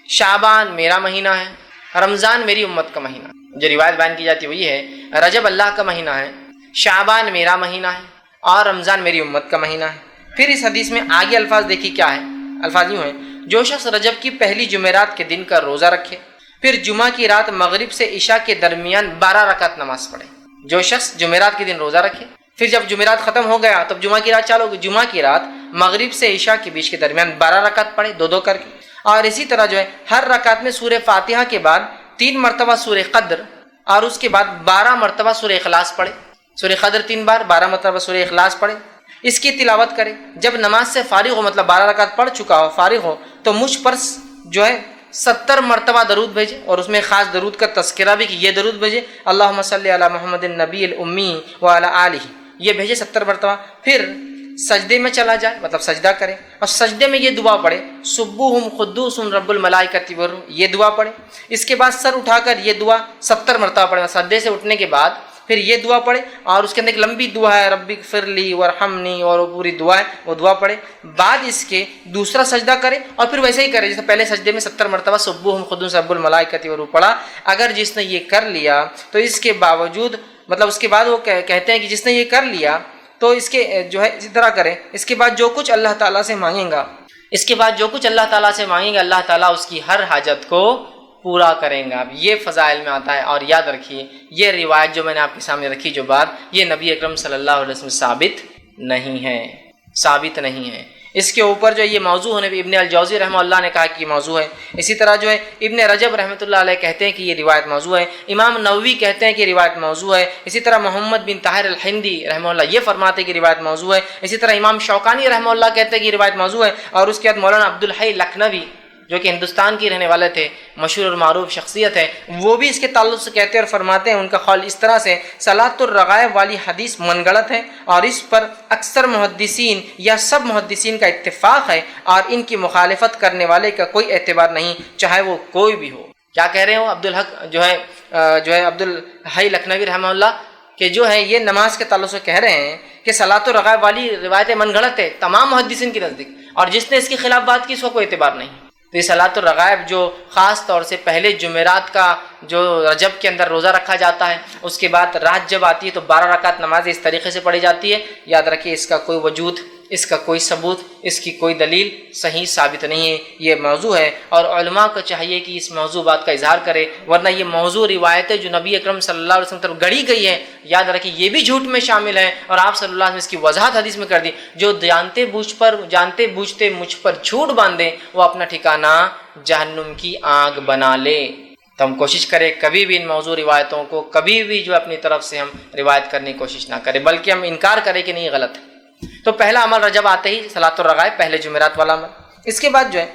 شعبان میرا مہینہ ہے، رمضان میری امت کا مہینہ ہے۔ جو روایت بیان کی جاتی ہے وہ یہ ہے رجب اللہ کا مہینہ ہے، شعبان میرا مہینہ ہے، اور رمضان میری امت کا مہینہ ہے۔ پھر اس حدیث میں آگے الفاظ دیکھیے کیا ہے، الفاظ یوں ہیں جو شخص رجب کی پہلی جمعرات کے دن کا روزہ رکھے، پھر جمعہ کی رات مغرب سے عشاء کے درمیان 12 رکعت نماز پڑھے۔ جو شخص جمعرات کے دن روزہ رکھے، پھر جب جمعرات ختم ہو گیا تب جمعہ کی رات چالو ہوگی، جمعہ کی رات مغرب سے عشاء کے بیچ کے درمیان 12 رکعت پڑھے، دو دو کر کے، اور اسی طرح جو ہے ہر رکعت میں سورہ فاتحہ کے بعد 3 مرتبہ سورہ قدر، اور اس کے بعد 12 مرتبہ سورہ اخلاص پڑھے۔ سورہ قدر 3 بار، 12 مرتبہ سورہ اخلاص پڑھے، اس کی تلاوت کرے۔ جب نماز سے فارغ ہو، مطلب 12 رکعت پڑھ چکا ہو، فارغ ہو، تو مجھ پر جو ہے 70 مرتبہ درود بھیجے، اور اس میں خاص درود کا تذکرہ بھی کہ یہ درود بھیجے اللہم صلی علی محمد النبی الامی وعلی آلہ، یہ بھیجے 70 مرتبہ۔ پھر سجدے میں چلا جائے، مطلب سجدہ کرے، اور سجدے میں یہ دعا پڑھے سبوہم قدوس رب الملائکۃ والروح، یہ دعا پڑھے۔ اس کے بعد سر اٹھا کر یہ دعا 70 مرتبہ پڑھے، سجدے سے اٹھنے کے بعد پھر یہ دعا پڑھے، اور اس کے اندر ایک لمبی دعا ہے رب اغفر لی وارحمنی، اور وہ پوری دعا ہے، وہ دعا پڑھے۔ بعد اس کے دوسرا سجدہ کرے، اور پھر ویسے ہی کرے جیسے پہلے سجدے میں 70 مرتبہ سبوہم قدوس رب الملائکۃ والروح پڑھا۔ اگر جس نے یہ کر لیا تو اس کے باوجود، مطلب اس کے بعد وہ کہتے ہیں کہ جس نے یہ کر لیا تو اس کے جو ہے اسی طرح کرے، اس کے بعد جو کچھ اللہ تعالیٰ سے مانگیں گا، اس کے بعد جو کچھ اللہ تعالیٰ سے مانگیں گا، اللہ تعالیٰ اس کی ہر حاجت کو پورا کریں گا۔ اب یہ فضائل میں آتا ہے، اور یاد رکھیے یہ روایت جو میں نے آپ کے سامنے رکھی جو بات، یہ نبی اکرم صلی اللہ علیہ وسلم ثابت نہیں ہے، ثابت نہیں ہے۔ اس کے اوپر جو یہ موضوع ہونے ابن الجوزی رحمہ اللہ نے کہا کہ یہ موضوع ہے، اسی طرح جو ہے ابن رجب رحمۃ اللہ علیہ کہتے ہیں کہ یہ روایت موضوع ہے، امام نووی کہتے ہیں کہ یہ روایت موضوع ہے، اسی طرح محمد بن طاہر الہندی رحمہ اللہ یہ فرماتے ہیں کہ روایت موضوع ہے، اسی طرح امام شوکانی رحمہ اللہ کہتے ہیں کہ یہ روایت موضوع ہے، اور اس کے بعد مولانا عبدالحی لکھنوی جو کہ ہندوستان کے رہنے والے تھے، مشہور اور معروف شخصیت ہے، وہ بھی اس کے تعلق سے کہتے ہیں اور فرماتے ہیں، ان کا قول اس طرح سے صلاۃ الرغائب والی حدیث من گڑت ہے، اور اس پر اکثر محدثین یا سب محدثین کا اتفاق ہے، اور ان کی مخالفت کرنے والے کا کوئی اعتبار نہیں، چاہے وہ کوئی بھی ہو۔ کیا کہہ رہے ہو عبدالحق جو ہے عبدالحی لکھنوی رحمہ اللہ کہ جو ہے یہ نماز کے تعلق سے کہہ رہے ہیں کہ صلاۃ الرغائب والی روایتیں من گھڑت ہے تمام محدثین کے نزدیک، اور جس نے اس کے خلاف بات کی اس کو کوئی اعتبار نہیں۔ تو یہ صلاۃ الرغائب جو خاص طور سے پہلے جمعرات کا جو رجب کے اندر روزہ رکھا جاتا ہے، اس کے بعد رات جب آتی ہے تو 12 رکعت نماز اس طریقے سے پڑھی جاتی ہے، یاد رکھیے اس کا کوئی وجود، اس کا کوئی ثبوت، اس کی کوئی دلیل صحیح ثابت نہیں ہے، یہ موضوع ہے، اور علماء کو چاہیے کہ اس موضوع بات کا اظہار کرے، ورنہ یہ موضوع روایتیں جو نبی اکرم صلی اللہ علیہ وسلم طرف گڑھی گئی ہے، یاد رکھیے یہ بھی جھوٹ میں شامل ہے، اور آپ صلی اللہ علیہ وسلم اس کی وضاحت حدیث میں کر دی، جو جانتے بوجھتے مجھ پر جھوٹ باندھے وہ اپنا ٹھکانہ جہنم کی آگ بنا لے۔ تو ہم کوشش کریں کبھی بھی ان موضوع روایتوں کو کبھی بھی جو اپنی طرف سے ہم روایت کرنے کی کوشش نہ کریں، بلکہ ہم انکار کریں کہ نہیں غلط ہے۔ تو پہلا عمل رجب آتے ہی صلاۃ الرغائب، پہلے جمعرات والا عمل۔ اس کے بعد جو ہے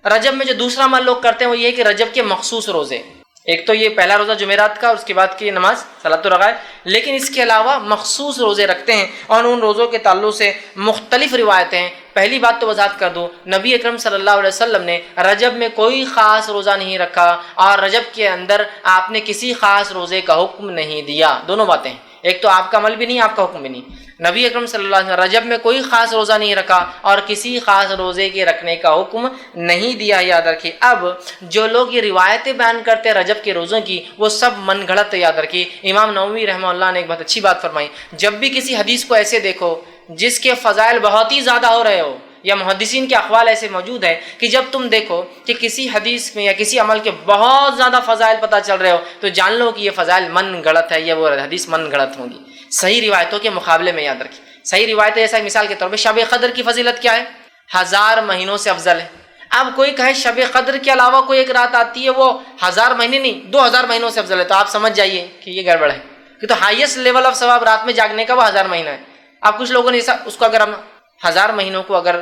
رجب میں جو دوسرا عمل لوگ کرتے ہیں وہ یہ ہے کہ رجب کے مخصوص روزے، ایک تو یہ پہلا روزہ جمعرات کا اور اس کے بعد کی نماز صلاۃ الرغائب، لیکن اس کے علاوہ مخصوص روزے رکھتے ہیں، اور ان روزوں کے تعلق سے مختلف روایتیں ہیں۔ پہلی بات تو وضاحت کر دوں، نبی اکرم صلی اللہ علیہ وسلم نے رجب میں کوئی خاص روزہ نہیں رکھا، اور رجب کے اندر آپ نے کسی خاص روزے کا حکم نہیں دیا۔ دونوں باتیں ہیں، ایک تو آپ کا عمل بھی نہیں، آپ کا حکم بھی نہیں۔ نبی اکرم صلی اللہ علیہ وسلم رجب میں کوئی خاص روزہ نہیں رکھا اور کسی خاص روزے کے رکھنے کا حکم نہیں دیا، یاد رکھیے۔ اب جو لوگ یہ روایتیں بیان کرتے ہیں رجب کے روزوں کی، وہ سب من گھڑت ہے، یاد رکھیے۔ امام نووی رحمہ اللہ نے ایک بہت اچھی بات فرمائی، جب بھی کسی حدیث کو ایسے دیکھو جس کے فضائل بہت ہی زیادہ ہو رہے ہو، یا محدثین کے اقوال ایسے موجود ہیں کہ جب تم دیکھو کہ کسی حدیث میں یا کسی عمل کے بہت زیادہ فضائل پتہ چل رہے ہو، تو جان لو کہ یہ فضائل من گھڑت ہے، یا وہ حدیث من گھڑت ہوں گی صحیح روایتوں کے مقابلے میں۔ یاد رکھیے صحیح روایتیں جیسا مثال کے طور پہ شب قدر کی فضیلت کیا ہے؟ 1000 مہینوں سے افضل ہے۔ اب کوئی کہے شب قدر کے علاوہ کوئی ایک رات آتی ہے وہ 1000 مہینے نہیں 2000 مہینوں سے افضل ہے، تو آپ سمجھ جائیے کہ یہ گڑبڑ ہے، کہ تو ہائیسٹ لیول آف ثواب رات میں جاگنے کا وہ 1000 مہینہ ہے۔ اب کچھ لوگوں نے اس کو اگر ہم 1000 مہینوں کو اگر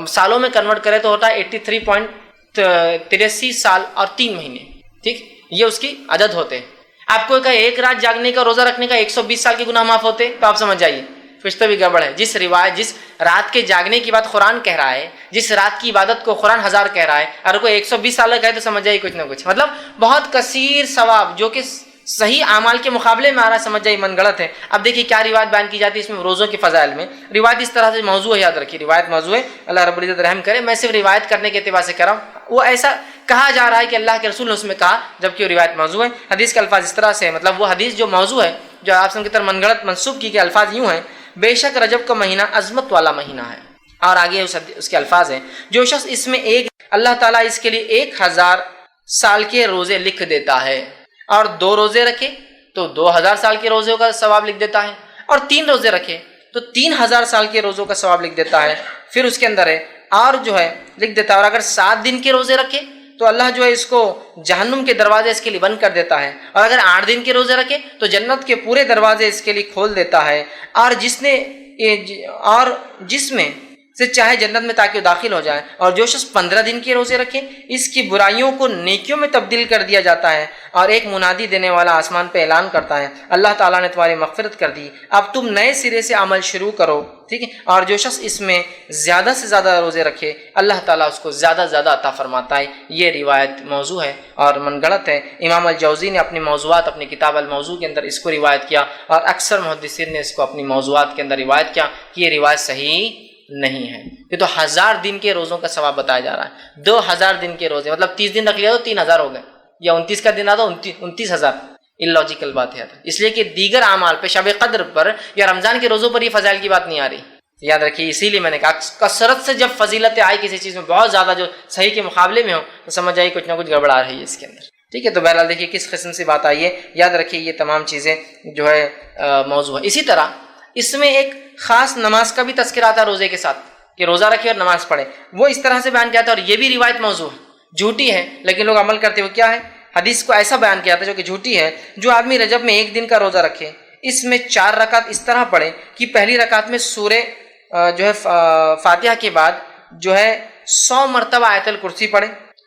سالوں میں کنورٹ کرے تو ہوتا ہے 83.83 سال اور 3 مہینے، ٹھیک، یہ اس کی عدد ہوتے ہیں۔ آپ کو کہا ایک رات جاگنے کا روزہ رکھنے کا 120 سال کے گناہ معاف ہوتے، تو آپ سمجھ جائیے کچھ تو بھی گڑبڑ ہے۔ جس رات کے جاگنے کی بات قرآن کہہ رہا ہے، جس رات کی عبادت کو قرآن 1000 کہہ رہا ہے، اور کوئی 120 سال کا کہے تو سمجھ جائیے کچھ نہ کچھ، مطلب بہت کثیر ثواب جو کہ صحیح اعمال کے مقابلے میں آ رہا ہے، سمجھ جائیے من گڑت ہے۔ اب دیکھیے کیا روایت بیان کی جاتی ہے اس میں روزوں کے فضائل میں۔ روایت اس طرح سے موضوع ہے، یاد رکھیے روایت موضوع ہے، اللہ رب العزت رحم کرے، میں صرف روایت کرنے کے اعتبار سے کر رہا ہوں، وہ ایسا کہا جا رہا ہے کہ اللہ کے رسول نے اس میں کہا، جبکہ وہ روایت موضوع ہے۔ حدیث کے الفاظ اس طرح سے ہے، مطلب وہ حدیث جو موضوع ہے، جو آپ کی طرف من گڑت منسوب کی گئے الفاظ یوں ہیں، بے شک رجب کا مہینہ عظمت والا مہینہ ہے، اور آگے اس کے الفاظ ہیں، جو شخص اس میں اللہ تعالیٰ اس کے لیے 1000 سال کے روزے لکھ دیتا ہے، اور 2 روزے رکھے تو 2000 سال کے روزوں کا ثواب لکھ دیتا ہے، اور 3 روزے رکھے تو 3000 سال کے روزوں کا ثواب لکھ دیتا ہے۔ پھر اس کے اندر ہے اور جو ہے لکھ دیتا ہے، اور اگر 7 دن کے روزے رکھے تو اللہ جو ہے اس کو جہنم کے دروازے اس کے لیے بند کر دیتا ہے، اور اگر 8 دن کے روزے رکھے تو جنت کے پورے دروازے اس کے لیے کھول دیتا ہے، اور جس میں سے چاہے جنت میں تاکہ وہ داخل ہو جائے۔ اور جو شخص 15 دن کے روزے رکھے اس کی برائیوں کو نیکیوں میں تبدیل کر دیا جاتا ہے، اور ایک منادی دینے والا آسمان پہ اعلان کرتا ہے، اللہ تعالیٰ نے تمہاری مغفرت کر دی، اب تم نئے سرے سے عمل شروع کرو، ٹھیک ہے۔ اور جو شخص اس میں زیادہ سے زیادہ روزے رکھے اللہ تعالیٰ اس کو زیادہ زیادہ عطا فرماتا ہے۔ یہ روایت موضوع ہے اور من گڑت ہے۔ امام الجوزی نے اپنی موضوعات اپنی کتاب الموضوع کے اندر اس کو روایت کیا، اور اکثر محدثین نے اس کو اپنی موضوعات کے اندر روایت کیا کہ یہ روایت صحیح نہیں ہے۔ یہ تو 1000 دن کے روزوں کا ثواب بتایا جا رہا ہے، 2000 دن کے روزے مطلب 30 دن رکھ لیا تو 3000 ہو گئے، یا 29 کا دن آتا 29000، اللاجیکل بات ہے، اس لیے کہ دیگر اعمال پہ شب قدر پر یا رمضان کے روزوں پر یہ فضائل کی بات نہیں آ رہی، یاد رکھیے۔ اسی لیے میں نے کہا کثرت سے جب فضیلتیں آئی کسی چیز میں بہت زیادہ جو صحیح کے مقابلے میں ہو تو سمجھ آئیے کچھ نہ کچھ گڑبڑ آ رہی ہے اس کے اندر، ٹھیک ہے۔ تو بہرحال دیکھیے کس قسم سے بات آئی ہے، یاد رکھیے یہ تمام چیزیں جو ہے موضوع ہے۔ اسی طرح اس میں ایک خاص نماز کا بھی تذکرہ آتا ہے روزے کے ساتھ، کہ روزہ رکھے اور نماز پڑھے، وہ اس طرح سے بیان کیا تھا، اور یہ بھی روایت موضوع ہے، جھوٹی ہے لیکن لوگ عمل کرتے، وہ کیا ہے؟ حدیث کو ایسا بیان کیا تھا جو کہ جھوٹی ہے، جو آدمی رجب میں 1 دن کا روزہ رکھے، اس میں 4 رکعت اس طرح پڑھے کہ پہلی رکعت میں سورہ جو ہے فاتحہ کے بعد جو ہے 100 مرتبہ آیت الکرسی پڑھے،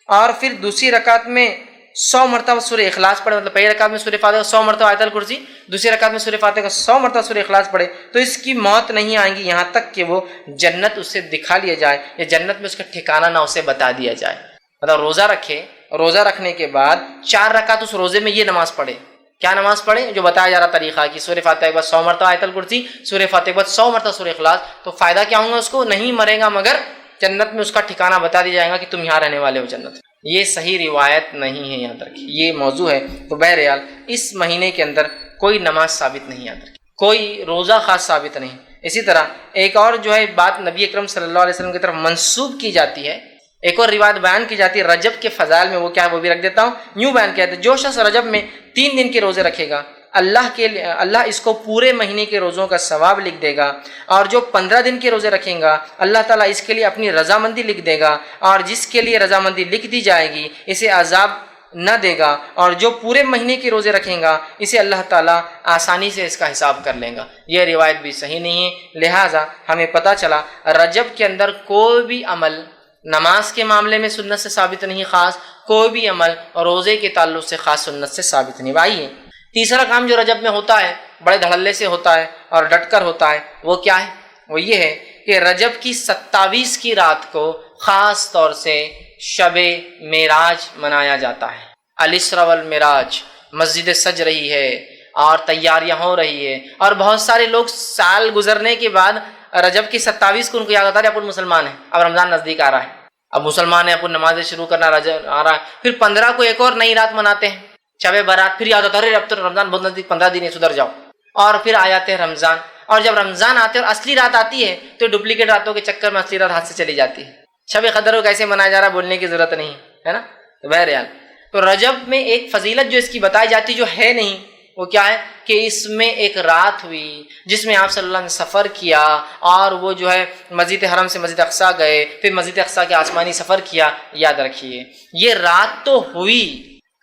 اور پھر دوسری رکعت میں 100 مرتبہ سورہ اخلاص پڑھے، مطلب پہلی رکعت میں سورہ فاتحہ 100 مرتبہ آیت الکرسی، دوسری رکعت میں سورہ فاتحہ کا 100 مرتبہ سورہ اخلاص پڑھے، تو اس کی موت نہیں آئے گی یہاں تک کہ وہ جنت اس سے دکھا لیا جائے، یا جنت میں اس کا ٹھکانہ نہ اسے بتا دیا جائے۔ مطلب روزہ رکھے، روزہ رکھنے کے بعد 4 رکعت اس روزے میں یہ نماز پڑھے، کیا نماز پڑھیں؟ جو بتایا جا رہا طریقہ کہ سورہ فاتحہ کے بعد 100 مرتبہ آیت الکرسی، سورہ فاتحہ کے بعد 100 مرتبہ سورہ اخلاص. تو فائدہ کیا ہوگا اس کو؟ نہیں مرے گا مگر جنت میں اس کا ٹھکانہ بتا دیا جائے گا کہ تم یہاں رہنے والے ہو جنت. یہ صحیح روایت نہیں ہے، یاد رکھیے یہ موضوع ہے. تو بہرحال اس مہینے کے اندر کوئی نماز ثابت نہیں، یاد رکھیے کوئی روزہ خاص ثابت نہیں. اسی طرح ایک اور جو ہے بات نبی اکرم صلی اللہ علیہ وسلم کی طرف منسوب کی جاتی ہے، ایک اور روایت بیان کی جاتی ہے رجب کے فضائل میں. وہ کیا ہے وہ بھی رکھ دیتا ہوں. یوں بیان کیا ہے، جو شخص رجب میں 3 دن کے روزے رکھے گا اللہ اس کو پورے مہینے کے روزوں کا ثواب لکھ دے گا، اور جو 15 دن کے روزے رکھیں گا اللہ تعالیٰ اس کے لیے اپنی رضامندی لکھ دے گا، اور جس کے لیے رضامندی لکھ دی جائے گی اسے عذاب نہ دے گا، اور جو پورے مہینے کے روزے رکھیں گا اسے اللہ تعالیٰ آسانی سے اس کا حساب کر لے گا. یہ روایت بھی صحیح نہیں ہے. لہٰذا ہمیں پتہ چلا رجب کے اندر کوئی بھی عمل نماز کے معاملے میں سنت سے ثابت نہیں، خاص کوئی بھی عمل روزے کے تعلق سے خاص سنت سے ثابت نہیں. آئیے تیسرا کام جو رجب میں ہوتا ہے بڑے دھڑلے سے ہوتا ہے اور ڈٹ کر ہوتا ہے، وہ کیا ہے؟ وہ یہ ہے کہ رجب کی 27 کی رات کو خاص طور سے شب معراج منایا جاتا ہے. الاسرا والمعراج، مسجد سج رہی ہے اور تیاریاں ہو رہی ہے، اور بہت سارے لوگ سال گزرنے کے بعد رجب کی 27 کو ان کو یاد آتا ہے اپن مسلمان ہیں، اب رمضان نزدیک آ رہا ہے، اب مسلمان ہیں، اپن نمازیں شروع کرنا رجب آ رہا ہے. پھر 15 کو ایک اور نئی رات مناتے ہیں شب برات، پھر یاد آتا ہے اب تو رمضان بہت نزدیک، 15 دن ہے سدھر جاؤ. اور پھر آ جاتے ہیں رمضان، اور جب رمضان آتے اور اصلی رات آتی ہے تو ڈپلیکیٹ راتوں کے چکر میں اصلی رات ہاتھ سے چلی جاتی ہے. شب قدر کو کیسے منایا جا رہا ہے بولنے کی ضرورت نہیں ہے نا. تو بہرحال تو رجب میں ایک فضیلت جو اس کی بتائی جاتی جو ہے نہیں، وہ کیا ہے کہ اس میں ایک رات ہوئی جس میں آپ صلی اللہ علیہ وسلم نے سفر کیا، اور وہ جو ہے مسجد حرم سے مسجد اقصیٰ گئے، پھر مسجد اقصیٰ کے آسمانی سفر کیا. یاد رکھیے یہ رات تو ہوئی،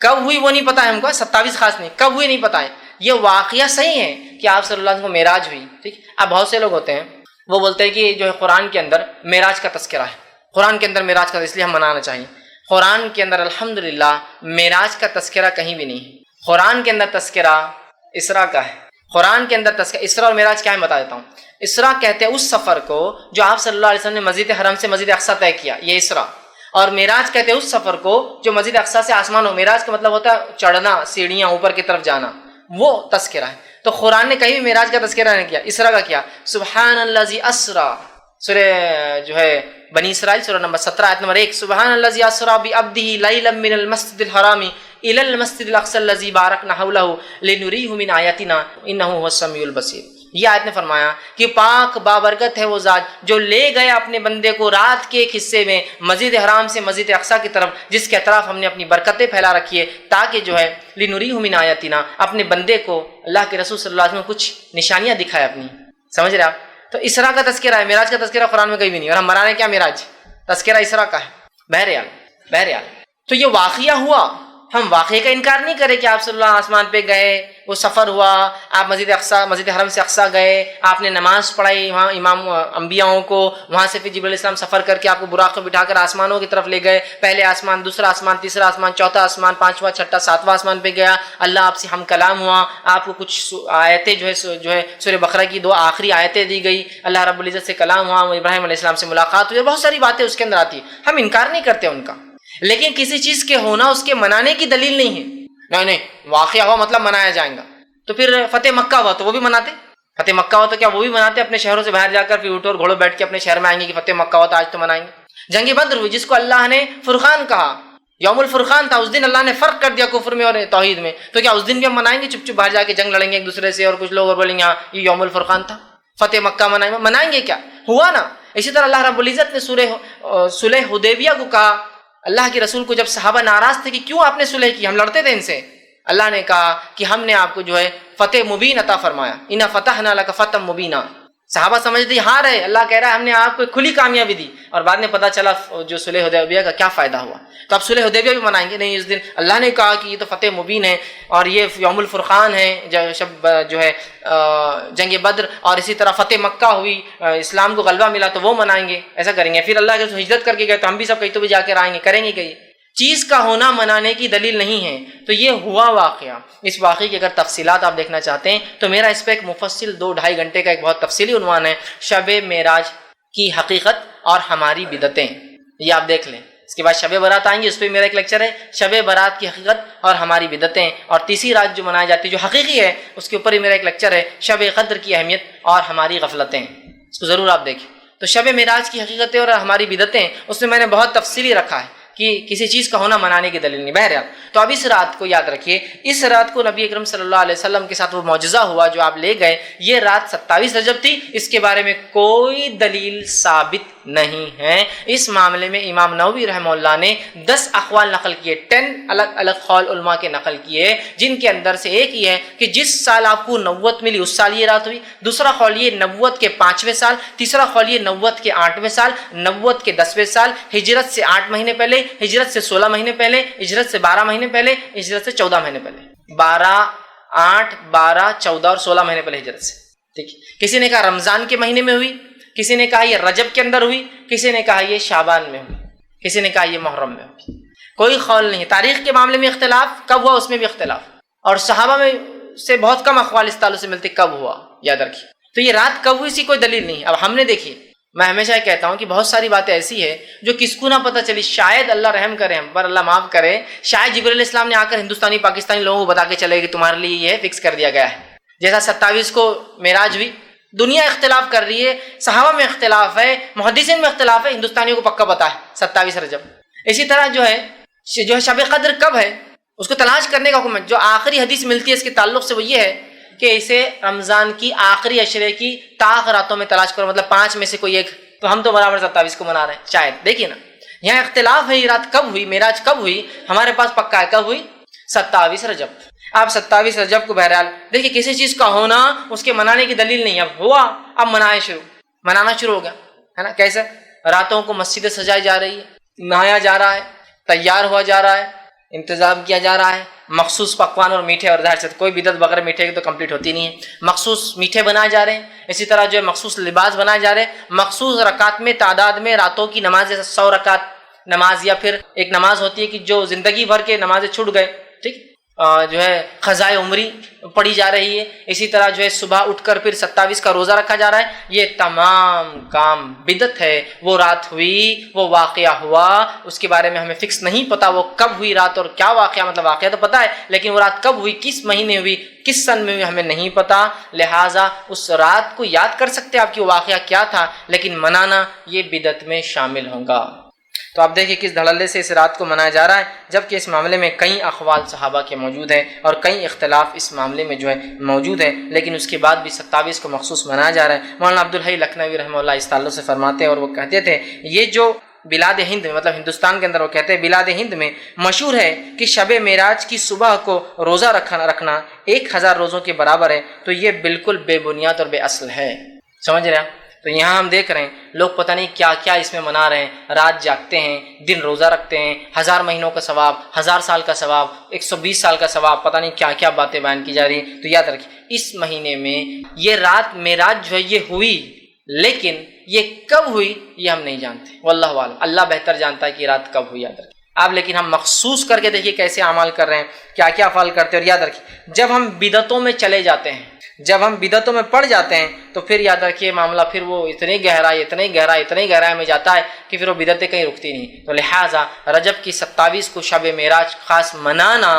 کب ہوئی وہ نہیں پتا ہے ہم کو، 27 خاص نہیں، کب ہوئی نہیں پتا ہے. یہ واقعہ صحیح ہے کہ آپ صلی اللہ علیہ وسلم کو معراج ہوئی. ٹھیک. اب بہت سے لوگ ہوتے ہیں وہ بولتے ہیں کہ جو ہے قرآن کے اندر معراج کا تذکرہ ہے، قرآن کے اندر معراج کا، اس لیے ہم منانا چاہیے. قرآن کے اندر الحمدللہ معراج کا تذکرہ کہیں بھی نہیں. قرآن کے اندر تذکرہ اسراء کا ہے. قرآن کے اندر تذکرہ اسراء اور معراج کیا ہے بتا دیتا ہوں. اسراء کہتے ہیں اس سفر کو جو آپ صلی اللہ علیہ وسلم نے مسجد حرم سے مسجد اقصیٰ طے کیا، یہ اسراء. اور معراج کہتے ہیں اس سفر کو جو مسجد اقصیٰ سے آسمان ہو. معراج کا مطلب ہوتا ہے چڑھنا، سیڑھیاں اوپر کی طرف جانا، وہ تذکرہ ہے. تو قرآن نے کہیں بھی معراج کا تذکرہ نہیں کیا، اسراء کا کیا. سبحان الذی اسریٰ، سورہ جو ہے بنی اسرائیل سورہ نمبر 17 آیت نمبر 1، سبحان الذی اسریٰ بعبدہ لیلا من المسجد الحرام الی المسجد الاقصی الذی بارکنا حولہ لنریہ من آیاتنا انہ هو السمیع البصیر. یہ آیت نے فرمایا کہ پاک بابرکت ہے وہ ذات جو لے گئے اپنے بندے کو رات کے ایک حصے میں مسجد حرام سے مسجد اقصیٰ کی طرف، جس کے اطراف ہم نے اپنی برکتیں پھیلا رکھی ہے، تاکہ جو ہے لنریہ من آیاتنا، اپنے بندے کو اللہ کے رسول صلی اللہ علیہ وسلم کچھ نشانیاں دکھائے اپنی. سمجھ رہے آپ؟ تو اسراء کا تذکرہ ہے، معراج کا تذکرہ قرآن میں کہیں بھی نہیں. اور ہم منا رہے ہیں کیا معراج، تذکرہ اسراء کا ہے. بہرحال تو یہ واقعہ ہوا، ہم واقعے کا انکار نہیں کریں کہ آپ صلی اللہ آسمان پہ گئے، وہ سفر ہوا، آپ مسجد حرم سے اقصیٰ گئے، آپ نے نماز پڑھائی وہاں امام انبیاءوں کو، وہاں سے پھر جبرائیل علیہ السلام سفر کر کے آپ کو براق میں بٹھا کر آسمانوں کی طرف لے گئے، پہلے آسمان، دوسرا آسمان، تیسرا آسمان، چوتھا آسمان، پانچواں، چھٹا، ساتواں آسمان پہ گیا، اللہ آپ سے ہم کلام ہوا، آپ کو کچھ آیتیں جو ہے سورہ بقرہ کی 2 آخری آیتیں دی گئی، اللہ رب العزت سے کلام ہوا، ابراہیم علیہ السلام سے ملاقات ہوئی، بہت ساری باتیں اس کے اندر آتی ہیں، ہم انکار نہیں کرتے ان کا. لیکن کسی چیز کے ہونا اس کے منانے کی دلیل نہیں ہے. نہیں واقعہ ہوا مطلب منایا جائے گا. تو پھر فتح مکہ ہوا تو وہ بھی مناتے، فتح مکہ ہوا تو کیا وہ بھی مناتے، اپنے شہروں سے باہر جا کر پھر اونٹ اور گھوڑوں بیٹھ کے اپنے شہر میں آئیں گے کہ فتح مکہ ہوا تو آج تو منائیں گے. جنگ بدر ہوئی جس کو اللہ نے فرقان کہا، یوم الفرقان تھا، اس دن اللہ نے فرق کر دیا کفر میں اور توحید میں، تو کیا اس دن بھی ہم منائیں گے چپ چپ باہر جا کے جنگ لڑیں گے ایک دوسرے سے، اور کچھ لوگ اور بولیں گے ہاں یہ یوم الفرقان تھا، فتح مکہ منائیں گے کیا؟ ہوا نا. اسی طرح اللہ رب العزت نے صلح حدیبیہ کو کہا، اللہ کے رسول کو جب صحابہ ناراض تھے کہ کیوں آپ نے صلح کی، ہم لڑتے تھے ان سے، اللہ نے کہا کہ ہم نے آپ کو جو ہے فتح مبین عطا فرمایا، انا فتحنا لک فتحا مبینا. صحابہ سمجھتے ہار ہے، اللہ کہہ رہا ہے ہم نے آپ کو کھلی کامیابی دی، اور بعد میں پتہ چلا جو صلح حدیبیہ کا کیا فائدہ ہوا. تو اب صلح حدیبیہ بھی منائیں گے نہیں، اس دن اللہ نے کہا کہ یہ تو فتح مبین ہے اور یہ یوم الفرقان ہے جو ہے جنگ بدر، اور اسی طرح فتح مکہ ہوئی، اسلام کو غلبہ ملا تو وہ منائیں گے، ایسا کریں گے. پھر اللہ کے ہجرت کر کے گئے تو ہم بھی سب کہیں تو بھی جا کے آئیں گے، کریں گے کہیں. چیز کا ہونا منانے کی دلیل نہیں ہے. تو یہ ہوا واقعہ. اس واقعے کی اگر تفصیلات آپ دیکھنا چاہتے ہیں تو میرا اس پہ ایک مفصل 2-2.5 گھنٹے کا ایک بہت تفصیلی عنوان ہے، شب معراج کی حقیقت اور ہماری بدعتیں. یہ آپ دیکھ لیں، اس کے بعد شب برات آئیں گی، اس پہ میرا ایک لیکچر ہے، شب برات کی حقیقت اور ہماری بدعتیں، اور تیسری رات جو منائی جاتی ہے جو حقیقی ہے اس کے اوپر ہی میرا ایک لیکچر ہے، شب قدر کی اہمیت اور ہماری غفلتیں، اس کو ضرور آپ دیکھیں۔ تو شب معراج کی حقیقتیں اور ہماری بدعتیں اس میں نے بہت تفصیلی رکھا ہے کہ کسی چیز کا ہونا منانے کی دلیل نہیں۔ بہرحال تو اب اس رات کو یاد رکھیے، اس رات کو نبی اکرم صلی اللہ علیہ وسلم کے ساتھ وہ معجزہ ہوا جو آپ لے گئے، یہ رات 27 رجب تھی، اس کے بارے میں کوئی دلیل ثابت نہیں ہے۔ اس معاملے میں امام نووی رحمہ اللہ نے 10 اقوال نقل کیے، 10 الگ الگ قول علماء کے نقل کیے، جن کے اندر سے ایک یہ ہے کہ جس سال آپ کو نبوت ملی اس سال یہ رات ہوئی، دوسرا قول یہ نبوت کے 5ویں سال، تیسرا قول یہ نبوت کے 8ویں سال، نبوت کے 10ویں سال، ہجرت سے 8 مہینے پہلے، ہجرت سے 16 مہینے پہلے، ہجرت سے 12 مہینے پہلے، ہجرت سے 14 مہینے پہلے، 8 12 14 اور 16 مہینے پہلے ہجرت سے، ٹھیک ہے۔ کسی نے کہا رمضان کے مہینے میں ہوئی، کسی نے کہا یہ رجب کے اندر ہوئی، کسی نے کہا یہ شعبان میں ہوئی، کسی نے کہا یہ محرم میں ہوئی، کوئی قول نہیں۔ تاریخ کے معاملے میں اختلاف کب ہوا اس میں بھی اختلاف، اور صحابہ میں سے بہت کم اقوال اس تعلق سے ملتے کب ہوا، یاد رکھیے۔ تو یہ رات کب ہوئی اسی کوئی دلیل نہیں۔ اب ہم نے دیکھیے، میں ہمیشہ کہتا ہوں کہ بہت ساری باتیں ایسی ہے جو کس کو نہ پتہ چلی، شاید اللہ رحم کرے ہم پر، اللہ معاف کرے، شاید جبرائیل علیہ السلام نے آ کر ہندوستانی پاکستانی لوگوں کو بتا کے چلے کہ تمہارے لیے یہ فکس کر دیا گیا ہے۔ جیسا 27 کو معراج ہوئی، دنیا اختلاف کر رہی ہے، صحابہ میں اختلاف ہے، محدثین میں اختلاف ہے، ہندوستانیوں کو پکا پتہ ہے 27 رجب۔ اسی طرح جو ہے شب قدر کب ہے اس کو تلاش کرنے کا حکم ہے۔ جو آخری حدیث ملتی ہے اس کے تعلق سے وہ یہ ہے کہ اسے رمضان کی آخری عشرے کی طاق راتوں میں تلاش کرو، مطلب 5 میں سے کوئی ایک، تو ہم تو برابر 27 کو منا رہے ہیں شاید۔ دیکھیے نا، یہاں اختلاف ہے، یہ رات کب ہوئی، معراج کب ہوئی، ہمارے پاس پکا ہے کب ہوئی، 27 رجب۔ آپ 27 رجب کو بہرحال دیکھیے کسی چیز کا ہونا اس کے منانے کی دلیل نہیں، اب ہوا اب منانا شروع ہو گیا ہے نا۔ کیسے؟ راتوں کو مسجدیں سجائی جا رہی ہے، نہایا جا رہا ہے، تیار ہوا جا رہا ہے، انتظام کیا جا رہا ہے، مخصوص پکوان اور میٹھے، اور ظاہر سے کوئی بدعت بغیر میٹھے کی تو کمپلیٹ ہوتی نہیں ہے، مخصوص میٹھے بنائے جا رہے ہیں، اسی طرح جو ہے مخصوص لباس بنائے جا رہے ہیں، مخصوص رکعت میں تعداد میں راتوں کی نماز، جیسے 100 رکعت نماز، یا پھر ایک نماز ہوتی ہے کہ جو زندگی بھر کے نمازیں چھوٹ گئے، ٹھیک، جو ہے قضائے عمری پڑھی جا رہی ہے، اسی طرح جو ہے صبح اٹھ کر پھر 27 کا روزہ رکھا جا رہا ہے، یہ تمام کام بدعت ہے۔ وہ رات ہوئی، وہ واقعہ ہوا، اس کے بارے میں ہمیں فکس نہیں پتا وہ کب ہوئی رات اور کیا واقعہ، مطلب واقعہ تو پتا ہے لیکن وہ رات کب ہوئی، کس مہینے ہوئی، کس سن میں ہوئی، ہمیں نہیں پتا۔ لہٰذا اس رات کو یاد کر سکتے آپ کی واقعہ کیا تھا، لیکن منانا یہ بدعت میں شامل ہوگا۔ تو آپ دیکھیں کس دھڑلے سے اس رات کو منایا جا رہا ہے، جبکہ اس معاملے میں کئی اقوال صحابہ کے موجود ہیں اور کئی اختلاف اس معاملے میں جو ہے موجود ہیں، لیکن اس کے بعد بھی 27 کو مخصوص منایا جا رہا ہے۔ مولانا عبدالحی لکھنوی رحمہ اللہ اس تعلق سے فرماتے ہیں، اور وہ کہتے تھے یہ جو بلاد ہند میں، مطلب ہندوستان کے اندر، وہ کہتے ہیں بلاد ہند میں مشہور ہے کہ شب معراج کی صبح کو روزہ رکھنا 1000 روزوں کے برابر ہے، تو یہ بالکل بے بنیاد اور بے اصل ہے۔ سمجھ رہے ہیں؟ تو یہاں ہم دیکھ رہے ہیں لوگ پتہ نہیں کیا کیا اس میں منا رہے ہیں، رات جاگتے ہیں، دن روزہ رکھتے ہیں، 1000 مہینوں کا ثواب، 1000 سال کا ثواب، 120 سال کا ثواب، پتہ نہیں کیا کیا باتیں بیان کی جا رہی ہیں۔ تو یاد رکھیں اس مہینے میں یہ رات معراج جو ہے یہ ہوئی، لیکن یہ کب ہوئی یہ ہم نہیں جانتے، واللہ اعلم، اللہ بہتر جانتا ہے کہ یہ رات کب ہوئی۔ یاد رکھیں آپ، لیکن ہم مخصوص کر کے دیکھیے کیسے اعمال کر رہے ہیں، کیا کیا افعال کرتے ہیں۔ اور یاد رکھیں جب ہم بدعتوں میں چلے جاتے ہیں، جب ہم بدعتوں میں پڑ جاتے ہیں تو پھر یاد رکھیے معاملہ پھر وہ اتنی گہرائی میں جاتا ہے کہ پھر وہ بدعتیں کہیں رکتی نہیں۔ تو لہٰذا رجب کی 27 کو شب معراج خاص منانا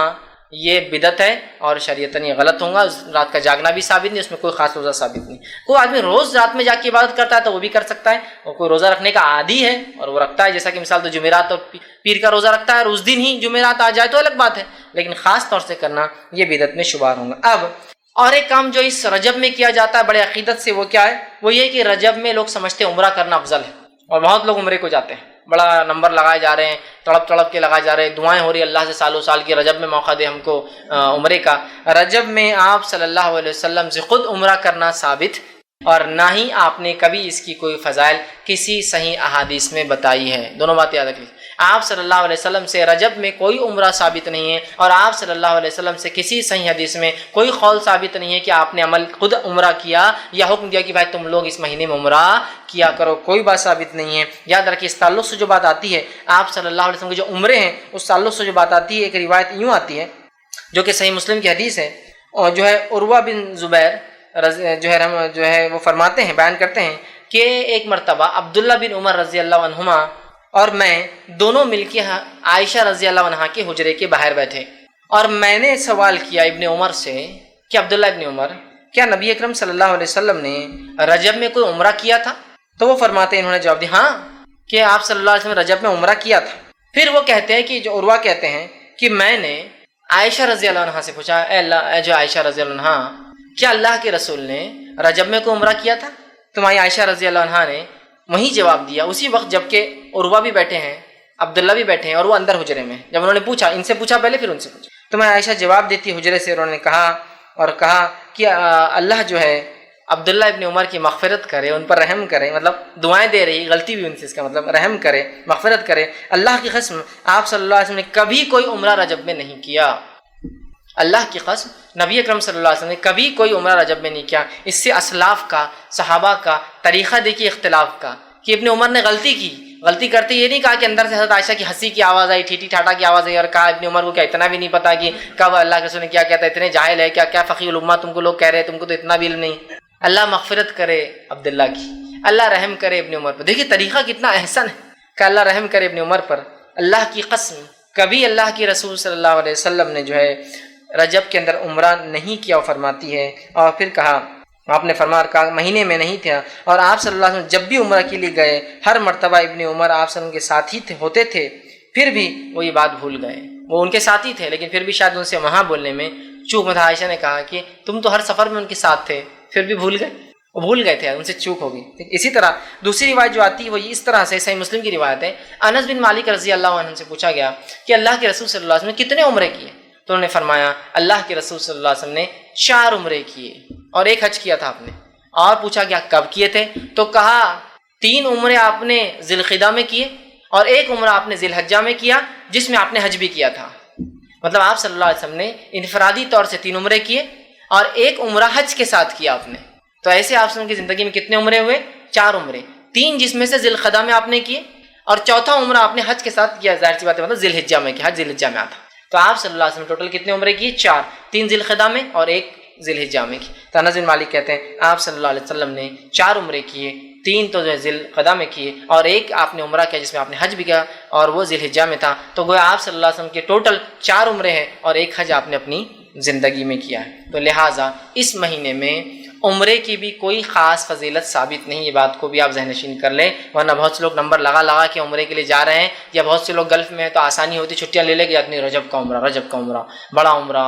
یہ بدعت ہے اور شریعتاً یہ غلط ہوگا۔ اس رات کا جاگنا بھی ثابت نہیں، اس میں کوئی خاص روزہ ثابت نہیں۔ کوئی آدمی روز رات میں جا کے عبادت کرتا ہے تو وہ بھی کر سکتا ہے، اور کوئی روزہ رکھنے کا عادی ہے اور وہ رکھتا ہے، جیسا کہ مثال تو جمعرات اور پیر کا روزہ رکھتا ہے اور اس دن ہی جمعرات آ جائے تو الگ بات ہے، لیکن خاص طور سے کرنا یہ بدعت میں شمار ہوگا۔ اب اور ایک کام جو اس رجب میں کیا جاتا ہے بڑے عقیدت سے، وہ کیا ہے؟ وہ یہ کہ رجب میں لوگ سمجھتے ہیں عمرہ کرنا افضل ہے، اور بہت لوگ عمرے کو جاتے ہیں، بڑا نمبر لگائے جا رہے ہیں، تڑپ کے لگائے جا رہے ہیں، دعائیں ہو رہی ہیں اللہ سے سالوں سال کی رجب میں موقع دے ہم کو عمرے کا۔ رجب میں آپ صلی اللہ علیہ وسلم سے خود عمرہ کرنا ثابت، اور نہ ہی آپ نے کبھی اس کی کوئی فضائل کسی صحیح احادیث میں بتائی ہے۔ دونوں باتیں یاد رکھیں، آپ صلی اللہ علیہ وسلم سے رجب میں کوئی عمرہ ثابت نہیں ہے، اور آپ صلی اللہ علیہ وسلم سے کسی صحیح حدیث میں کوئی قول ثابت نہیں ہے کہ آپ نے عمل خود عمرہ کیا یا حکم دیا کہ بھائی تم لوگ اس مہینے میں عمرہ کیا کرو، کوئی بات ثابت نہیں ہے۔ یاد رکھیے اس تعلق سے جو بات آتی ہے آپ صلی اللہ علیہ وسلم کے جو عمرے ہیں اس تعلق سے جو بات آتی ہے، ایک روایت یوں آتی ہے جو کہ صحیح مسلم کی حدیث ہے، اور جو ہے عروہ بن زبیر جو ہے وہ فرماتے ہیں، بیان کرتے ہیں کہ ایک مرتبہ عبداللہ بن عمر رضی اللہ عنہما اور میں دونوں مل کے عائشہ رضی اللہ عنہا کے حجرے کے باہر بیٹھے، اور میں نے سوال کیا ابن عمر سے کہ عبداللہ ابن عمر، کیا نبی اکرم صلی اللہ علیہ وسلم نے رجب میں کوئی عمرہ کیا تھا؟ تو وہ فرماتے ہیں، انہوں نے جواب دیا ہاں کہ آپ صلی اللہ علیہ وسلم رجب میں عمرہ کیا تھا۔ پھر وہ کہتے ہیں کہ جو عروہ کہتے ہیں کہ میں نے عائشہ رضی اللہ عنہا سے پوچھا، اے جو عائشہ رضی اللہ عنہا، کیا اللہ کے رسول نے رجب میں کوئی عمرہ کیا تھا؟ تمہاری عائشہ رضی اللہ عنہا نے وہی جواب دیا اسی وقت جب کہ عروہ بھی بیٹھے ہیں، عبداللہ بھی بیٹھے ہیں، اور وہ اندر حجرے میں۔ جب انہوں نے پوچھا، ان سے پوچھا پہلے پھر ان سے پوچھا، تو میں عائشہ جواب دیتی حجرے سے، انہوں نے کہا کہ اللہ جو ہے عبداللہ ابن عمر کی مغفرت کرے، ان پر رحم کرے، مطلب دعائیں دے رہی، غلطی بھی ان سے، اس کا مطلب رحم کرے، مغفرت کرے۔ اللہ کی قسم آپ صلی اللہ علیہ وسلم نے کبھی کوئی عمرہ رجب میں نہیں کیا، اللہ کی قسم نبی اکرم صلی اللہ علیہ وسلم نے کبھی کوئی عمرہ رجب میں نہیں کیا۔ اس سے اسلاف کا، صحابہ کا طریقہ دیکھیے اختلاف کا، کہ ابن عمر نے غلطی کرتے یہ نہیں کہا کہ اندر سے حضرت عائشہ کی ہنسی کی آواز آئی، ٹھیٹی ٹھاٹا کی آواز آئی، اور کہا ابن عمر کو کیا اتنا بھی نہیں پتا کہ کب اللہ کے رسول نے کیا کہتا ہے، اتنے جاہل ہے کیا فقیہ الامہ تم کو لوگ کہہ رہے ہیں، تم کو تو اتنا بھی علم نہیں۔ اللہ مغفرت کرے عبداللہ کی، اللہ رحم کرے ابن عمر پر۔ دیکھیے طریقہ کتنا احسن ہے کہ اللہ رحم کرے ابن عمر پر۔ اللہ کی قسم کبھی اللہ کی رسول صلی اللہ علیہ وسلم نے جو ہے رجب کے اندر عمرہ نہیں کیا، وہ فرماتی ہے۔ اور پھر کہا، آپ نے فرمایا کہا مہینے میں نہیں تھا، اور آپ صلی اللہ علیہ وسلم جب بھی عمرہ کے لیے گئے ہر مرتبہ ابن عمر آپ صلی اللہ علیہ وسلم کے ساتھ ہی ہوتے تھے، پھر بھی وہ یہ بات بھول گئے۔ وہ ان کے ساتھ ہی تھے لیکن پھر بھی شاید ان سے وہاں بولنے میں چوک میں تھا۔ عائشہ نے کہا کہ تم تو ہر سفر میں ان کے ساتھ تھے، پھر بھی بھول گئے، وہ بھول گئے تھے، ان سے چوک ہو گئی۔ اسی طرح دوسری روایت جو آتی ہے وہ اس طرح سے، صحیح مسلم کی روایت ہے، انس بن مالک رضی اللہ عنہ سے پوچھا گیا کہ اللہ کے رسول صلی اللہ علیہ وسلم نے کتنے عمرے کیے؟ تو انہوں نے فرمایا اللہ کے رسول صلی اللہ علیہ وسلم نے 4 عمرے کیے اور 1 حج کیا تھا آپ نے۔ اور پوچھا گیا کب کیے تھے؟ تو کہا 3 عمرے آپ نے ذی القعدہ میں کیے، اور 1 عمرہ آپ نے ذی الحجہ میں کیا، جس میں آپ نے حج بھی کیا تھا۔ مطلب آپ صلی اللہ علیہ وسلم نے انفرادی طور سے 3 عمرے کیے اور 1 عمرہ حج کے ساتھ کیا آپ نے۔ تو ایسے آپ صلی اللہ علیہ وسلم کی زندگی میں کتنے عمرے ہوئے؟ 4 عمرے، 3 جس میں سے ذی القعدہ میں آپ نے کیے، اور 4تھا عمرہ آپ نے حج کے ساتھ کیا، ظاہر سی بات ہے، مطلب ذی الحجہ میں کیا، حج ذی الحجہ میں آتا۔ تو آپ صلی اللہ علیہ وسلم ٹوٹل کتنے عمرے کیے؟ 4، 3 ذی القعدہ میں اور 1 ذی الحجہ میں کی۔ تو انس بن مالک کہتے ہیں آپ صلی اللہ علیہ وسلم نے 4 عمرے کیے، 3 تو جو ہے ذی القعدہ میں کیے، اور 1 آپ نے عمرہ کیا جس میں آپ نے حج بھی کیا، اور وہ ذی الحجہ میں تھا۔ تو گویا آپ صلی اللہ علیہ وسلم کے ٹوٹل 4 عمرے ہیں اور 1 حج آپ نے اپنی زندگی میں کیا ہے۔ تو لہٰذا اس مہینے میں عمرے کی بھی کوئی خاص فضیلت ثابت نہیں، یہ بات کو بھی آپ ذہن نشین کر لیں، ورنہ بہت سے لوگ نمبر لگا کے عمرے کے لیے جا رہے ہیں، یا بہت سے لوگ گلف میں ہیں تو آسانی ہوتی چھٹیاں لے کے آدمی رجب کا عمرہ، بڑا عمرہ،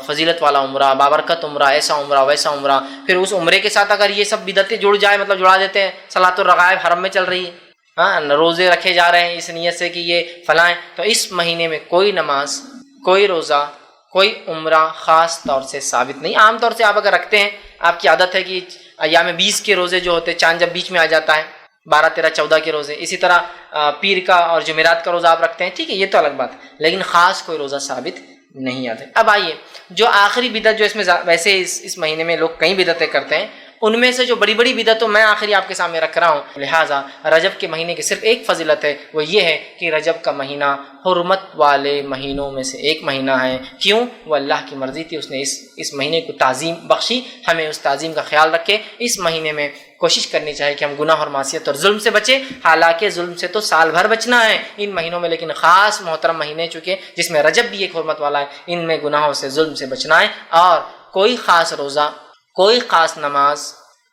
فضیلت والا عمرہ، بابرکت عمرہ، ایسا عمرہ ویسا عمرہ۔ پھر اس عمرے کے ساتھ اگر یہ سب بدعتیں جڑ جائے، مطلب جڑا دیتے ہیں، صلاۃ الرغائب حرم میں چل رہی ہے، ہاں روزے رکھے جا رہے ہیں اس نیت سے کہ یہ فلاں، تو اس مہینے میں کوئی نماز، کوئی روزہ، کوئی عمرہ خاص طور سے ثابت نہیں۔ عام طور سے آپ اگر رکھتے ہیں، آپ کی عادت ہے کہ ایام 20 کے روزے جو ہوتے ہیں، چاند جب بیچ میں آ جاتا ہے، 12، 13، 14 کے روزے، اسی طرح پیر کا اور جمعرات کا روزہ آپ رکھتے ہیں، ٹھیک ہے، یہ تو الگ بات ہے، لیکن خاص کوئی روزہ ثابت نہیں آتے۔ اب آئیے جو آخری بدعت جو اس میں ویسے اس مہینے میں لوگ کئی بدعتیں کرتے ہیں، ان میں سے جو بڑی بڑی بدعتوں میں آخری آپ کے سامنے رکھ رہا ہوں۔ لہٰذا رجب کے مہینے کی صرف ایک فضیلت ہے، وہ یہ ہے کہ رجب کا مہینہ حرمت والے مہینوں میں سے ایک مہینہ ہے۔ کیوں؟ وہ اللہ کی مرضی تھی، اس نے اس مہینے کو تعظیم بخشی۔ ہمیں اس تعظیم کا خیال رکھے، اس مہینے میں کوشش کرنی چاہیے کہ ہم گناہ اور معصیت اور ظلم سے بچیں۔ حالانکہ ظلم سے تو سال بھر بچنا ہے ان مہینوں میں، لیکن خاص محترم مہینے چونکہ جس میں رجب بھی ایک حرمت والا ہے، ان میں گناہوں سے، ظلم سے بچنا ہے۔ اور کوئی خاص روزہ، کوئی خاص نماز،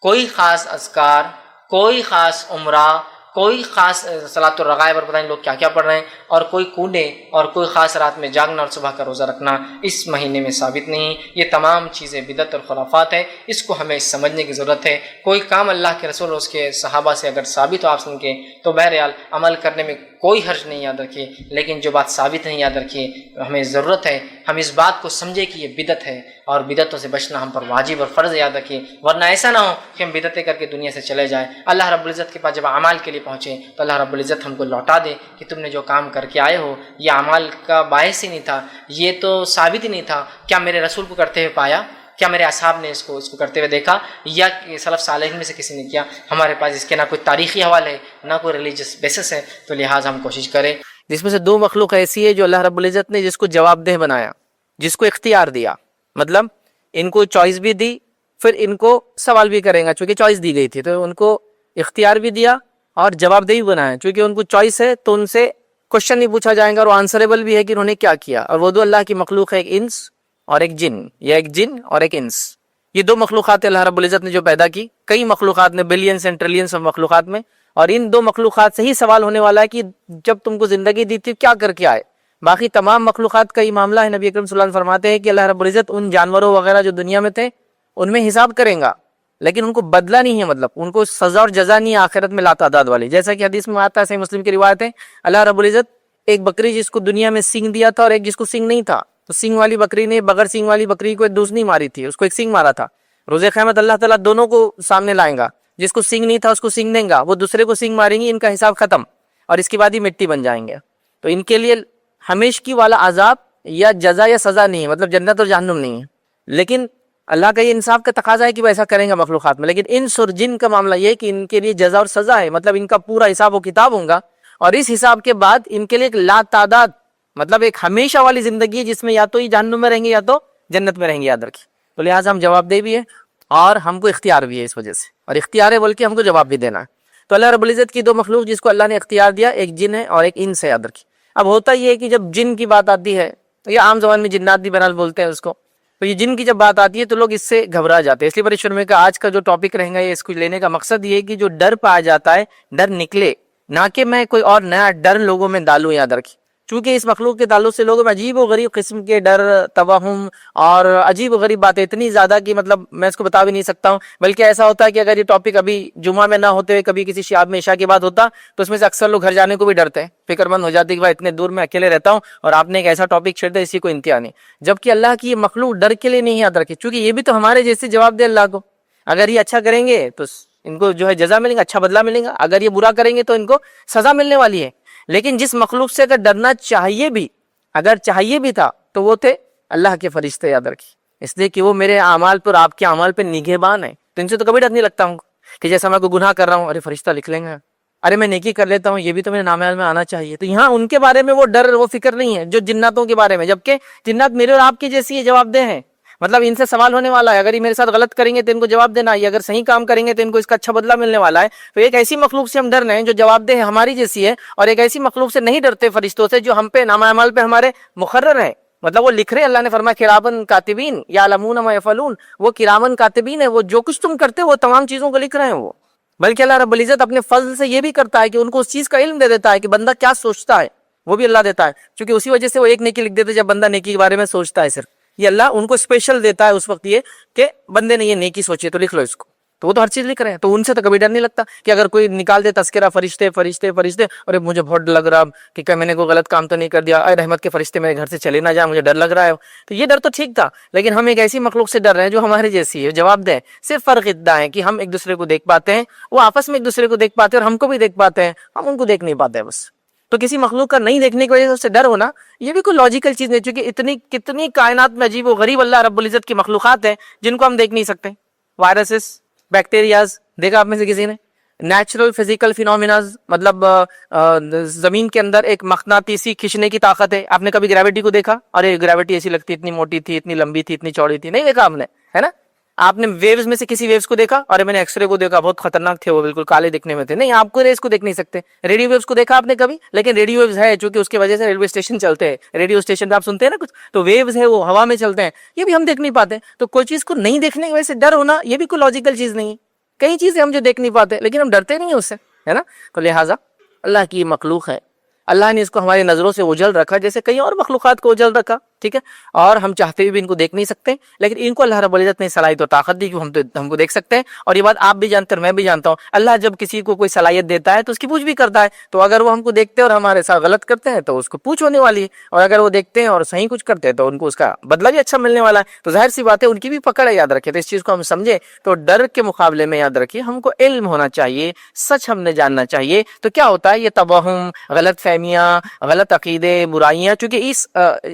کوئی خاص اذکار، کوئی خاص عمرہ، کوئی خاص صلاۃ الرغائب، اور پتہ نہیں لوگ کیا کیا پڑھ رہے ہیں، اور کوئی کونے، اور کوئی خاص رات میں جاگنا اور صبح کا روزہ رکھنا اس مہینے میں ثابت نہیں۔ یہ تمام چیزیں بدعت اور خرافات ہیں، اس کو ہمیں سمجھنے کی ضرورت ہے۔ کوئی کام اللہ کے رسول اور اس کے صحابہ سے اگر ثابت ہو آپ سن کے، تو بہرحال عمل کرنے میں کوئی حرج نہیں، یاد رکھیے، لیکن جو بات ثابت نہیں، یاد رکھیے ہمیں ضرورت ہے ہم اس بات کو سمجھے کہ یہ بدعت ہے، اور بدعتوں سے بچنا ہم پر واجب اور فرض، یاد رکھیے، ورنہ ایسا نہ ہو کہ ہم بدعتیں کر کے دنیا سے چلے جائیں۔ اللہ رب العزت کے پاس جب اعمال کے لیے پہنچے تو اللہ رب العزت ہم کو لوٹا دے کہ تم نے جو کام کر کے آئے ہو یہ اعمال کا باعث ہی نہیں تھا، یہ تو ثابت ہی نہیں تھا، کیا میرے رسول کو کرتے ہوئے پایا؟ کیا میرے اصحاب نے اس کو کرتے ہوئے دیکھا، یا سلف صالحین میں سے کسی نے کیا؟ ہمارے پاس اس کے نہ کوئی تاریخی حوالے ہے، نہ کوئی ریلیجس بیسس ہے، تو لہٰذا ہم کوشش کریں۔ جس میں سے 2 مخلوق ایسی ہے جو اللہ رب العزت نے جس کو جواب دہ بنایا، جس کو اختیار دیا، مطلب ان کو چوائس بھی دی، پھر ان کو سوال بھی کریں گا، چونکہ چوائس دی گئی تھی تو ان کو اختیار بھی دیا، اور جواب دہی بنایا، چونکہ ان کو چوائس ہے تو ان سے کوشچن نہیں پوچھا جائے گا اور آنسریبل بھی ہے کہ انہوں نے کیا کیا. اور وہ دو اللہ کی مخلوق ہے، ایک انس اور ایک جن، یا ایک جن اور ایک انس. یہ دو مخلوقات اللہ رب العزت نے جو پیدا کی، کئی مخلوقات نے، بلینس اینڈ ٹریلینس آف مخلوقات میں، اور ان دو مخلوقات سے ہی سوال ہونے والا ہے کہ جب تم کو زندگی دی تھی کیا کر کے آئے. باقی تمام مخلوقات کا یہ معاملہ ہے. نبی اکرم صلی اللہ علیہ وسلم فرماتے ہیں کہ اللہ رب العزت ان جانوروں وغیرہ جو دنیا میں تھے ان میں حساب کریں گا، لیکن ان کو بدلہ نہیں ہے، مطلب ان کو سزا اور جزا نہیں ہے آخرت میں لا تعداد والی. جیسا کہ حدیث میں آتا ہے، صحیح مسلم کی روایت ہے، اللہ رب العزت ایک بکری جس کو دنیا میں سینگ دیا تھا اور ایک جس کو سینگ نہیں تھا، تو سینگ والی بکری نے بغیر سینگ والی بکری کو ایک دوسری نہیں ماری تھی، اس کو ایک سینگ مارا تھا. روز قیامت اللہ تعالیٰ دونوں کو سامنے لائیں گا، جس کو سینگ نہیں تھا اس کو سینگ دیں گا، وہ دوسرے کو سینگ ماریں گی، ان کا حساب ختم، اور اس کے بعد ہی مٹی بن جائیں گے. تو ان کے لیے ہمیشگی والا عذاب یا جزا یا سزا نہیں ہے، مطلب جنت اور جہنم نہیں ہے. لیکن اللہ کا یہ انصاف کا تقاضا ہے کہ وہ ایسا کریں گا مخلوقات میں. لیکن انس اور جن کا معاملہ یہ ہے کہ ان کے لیے جزا اور سزا ہے، مطلب ان کا پورا حساب و کتاب ہوگا، اور اس حساب کے بعد ان کے لیے ایک لا تعداد، مطلب ایک ہمیشہ والی زندگی ہے جس میں یا تو یہ جہنم میں رہیں گے یا تو جنت میں رہیں گے، یاد رکھیں. تو لہٰذا ہم جواب دہ بھی ہے اور ہم کو اختیار بھی ہے اس وجہ سے، اور اختیار ہے بلکہ ہم کو جواب بھی دینا ہے. تو اللہ رب العزت کی دو مخلوق جس کو اللہ نے اختیار دیا، ایک جن ہے اور ایک انس ہے، یاد رکھیں. اب ہوتا یہ ہے کہ جب جن کی بات آتی ہے، یہ عام زبان میں جنات بھی بہرحال بولتے ہیں اس کو، تو یہ جن کی جب بات آتی ہے تو لوگ اس سے گھبرا جاتے ہیں. اس لیے بڑے شرمے کا آج کا جو ٹاپک رہے گا، یہ اس کو لینے کا مقصد یہ ہے کہ جو ڈر پایا جاتا ہے ڈر نکلے، نہ کہ میں کوئی اور نیا ڈر لوگوں میں ڈالوں. یاد رکھیں، چونکہ اس مخلوق کے تعلق سے لوگوں میں عجیب و غریب قسم کے ڈر، توہم اور عجیب و غریب باتیں اتنی زیادہ کہ مطلب میں اس کو بتا بھی نہیں سکتا ہوں. بلکہ ایسا ہوتا ہے کہ اگر یہ ٹاپک ابھی جمعہ میں نہ ہوتے ہوئے کبھی کسی شعب میں عشاء کی بات ہوتا تو اس میں سے اکثر لوگ گھر جانے کو بھی ڈرتے ہیں، فکر مند ہو جاتے کہ بھائی اتنے دور میں اکیلے رہتا ہوں اور آپ نے ایک ایسا ٹاپک چھیڑ دیا اسی کو انتہا نہیں. جبکہ اللہ کی یہ مخلوق ڈر کے لیے نہیں، یاد رکھے، چونکہ یہ بھی تو ہمارے جیسے جواب دے اللہ کو. اگر یہ اچھا کریں گے تو ان کو جو ہے جزا ملے گا، اچھا بدلہ ملے گا، اگر یہ برا کریں گے تو ان کو سزا ملنے والی ہے. لیکن جس مخلوق سے اگر ڈرنا چاہیے بھی، اگر چاہیے بھی تھا تو وہ تھے اللہ کے فرشتے. یاد رکھیں، اس لیے کہ وہ میرے اعمال پر، آپ کے اعمال پہ نگہبان ہیں. تو ان سے تو کبھی ڈر نہیں لگتا ہوں کہ جیسا میں کوئی گناہ کر رہا ہوں، ارے فرشتہ لکھ لیں گے، ارے میں نیکی کر لیتا ہوں یہ بھی تو میرے نام میں آنا چاہیے. تو یہاں ان کے بارے میں وہ ڈر، وہ فکر نہیں ہے جو جناتوں کے بارے میں. جبکہ جنات میرے اور آپ کی جیسی یہ جواب دہ ہیں، مطلب ان سے سوال ہونے والا ہے. اگر یہ میرے ساتھ غلط کریں گے تو ان کو جواب دینا ہے، اگر صحیح کام کریں گے تو ان کو اس کا اچھا بدلہ ملنے والا ہے. تو ایک ایسی مخلوق سے ہم ڈر رہے ہیں جو جواب دہ ہے، ہماری جیسی ہے، اور ایک ایسی مخلوق سے نہیں ڈرتے فرشتوں سے جو ہم پہ، نامہ اعمال پہ ہمارے مقرر ہیں، مطلب وہ لکھ رہے ہیں. اللہ نے فرمایا کرامن کاتبین یعلمون ما یفعلون، وہ کرامن کاتبین ہے، وہ جو کچھ تم کرتے ہو وہ تمام چیزوں کو لکھ رہے ہیں. وہ بلکہ اللہ رب العزت اپنے فضل سے یہ بھی کرتا ہے کہ ان کو اس چیز کا علم دے دیتا ہے کہ بندہ کیا سوچتا ہے، وہ بھی اللہ دیتا ہے. چونکہ اسی وجہ سے وہ ایک نیکی لکھ دیتے جب بندہ نیکی کے بارے میں سوچتا ہے. صرف یہ اللہ ان کو اسپیشل دیتا ہے اس وقت یہ کہ بندے نے یہ نیکی سوچی ہے تو لکھ لو اس کو. تو وہ تو ہر چیز لکھ رہے ہیں، تو ان سے تو کبھی ڈر نہیں لگتا کہ اگر کوئی نکال دے تذکرہ فرشتے فرشتے فرشتے، اور مجھے بہت ڈر لگ رہا کہ کیا میں نے کوئی غلط کام تو نہیں کر دیا، اے رحمت کے فرشتے میرے گھر سے چلے نہ جائیں، مجھے ڈر لگ رہا ہے. تو یہ ڈر تو ٹھیک تھا، لیکن ہم ایک ایسی مخلوق سے ڈر رہے ہیں جو ہمارے جیسی ہے، جواب دیں. صرف فرق اتنا ہے کہ ہم ایک دوسرے کو دیکھ پاتے ہیں، وہ آپس میں ایک دوسرے کو دیکھ پاتے ہیں اور ہم کو بھی دیکھ پاتے ہیں، ہم ان کو دیکھ نہیں پاتے بس. تو کسی مخلوق کا نہیں دیکھنے کی وجہ سے اس سے ڈر ہونا یہ بھی کوئی لاجیکل چیز نہیں، چونکہ کتنی کائنات میں عجیب و غریب اللہ رب العزت کی مخلوقات ہیں جن کو ہم دیکھ نہیں سکتے. وائرسز، بیکٹیریاز دیکھا آپ میں سے کسی نے؟ نیچرل فزیکل فینومیناز، مطلب زمین کے اندر ایک مقناطیسی کھینچنے کی طاقت ہے. آپ نے کبھی گریوٹی کو دیکھا؟ ارے گریوٹی ایسی لگتی، اتنی موٹی تھی، اتنی لمبی تھی، اتنی چوڑی تھی، نہیں دیکھا آپ نے، ہے نا؟ آپ نے ویوز میں سے کسی ویوز کو دیکھا؟ ارے میں نے ایکس رے کو دیکھا، بہت خطرناک تھے وہ، بالکل کالے دکھنے میں تھے. نہیں، آپ کو ریز کو دیکھ نہیں سکتے. ریڈیو ویوز کو دیکھا آپ نے کبھی؟ لیکن ریڈیو ویوز ہے چونکہ اس کی وجہ سے ریلوے اسٹیشن چلتے ہیں، ریڈیو اسٹیشن پہ آپ سنتے ہیں نا کچھ، تو ویوز ہے وہ ہوا میں چلتے ہیں، یہ بھی ہم دیکھ نہیں پاتے. تو کوئی چیز کو نہیں دیکھنے کی وجہ سے ڈر ہونا یہ بھی کوئی لاجیکل چیز نہیں ہے. کئی چیزیں ہم جو دیکھ نہیں پاتے لیکن ہم ڈرتے نہیں ہیں اس سے، ہے نا؟ تو لہٰذا اللہ کی مخلوق ہے، اللہ نے اس کو ہماری نظروں سے اجل رکھا جیسے کئی اور مخلوقات کو اجل رکھا، ٹھیک ہے؟ اور ہم چاہتے بھی ان کو دیکھ نہیں سکتے، لیکن ان کو اللہ رب العزت نے صلاحیت و طاقت دی کہ ہم کو دیکھ سکتے ہیں. اور یہ بات آپ بھی جانتے ہیں، میں بھی جانتا ہوں. اللہ جب کسی کو کوئی صلاحیت دیتا ہے تو اس کی پوچھ بھی کرتا ہے. تو اگر وہ ہم کو دیکھتے ہیں اور ہمارے ساتھ غلط کرتے ہیں تو اس کو پوچھ ہونے والی ہے، اور اگر وہ دیکھتے ہیں اور صحیح کچھ کرتے ہیں تو ان کو اس کا بدلہ بھی اچھا ملنے والا ہے. تو ظاہر سی بات ہے ان کی بھی پکڑ ہے، یاد رکھیں. تو اس چیز کو ہم سمجھیں تو ڈر کے مقابلے میں یاد رکھیے ہم کو علم ہونا چاہیے، سچ ہم نے جاننا چاہیے. تو کیا ہوتا ہے یہ توہم، غلط فہمیاں، غلط عقیدے، برائیاں، چونکہ اس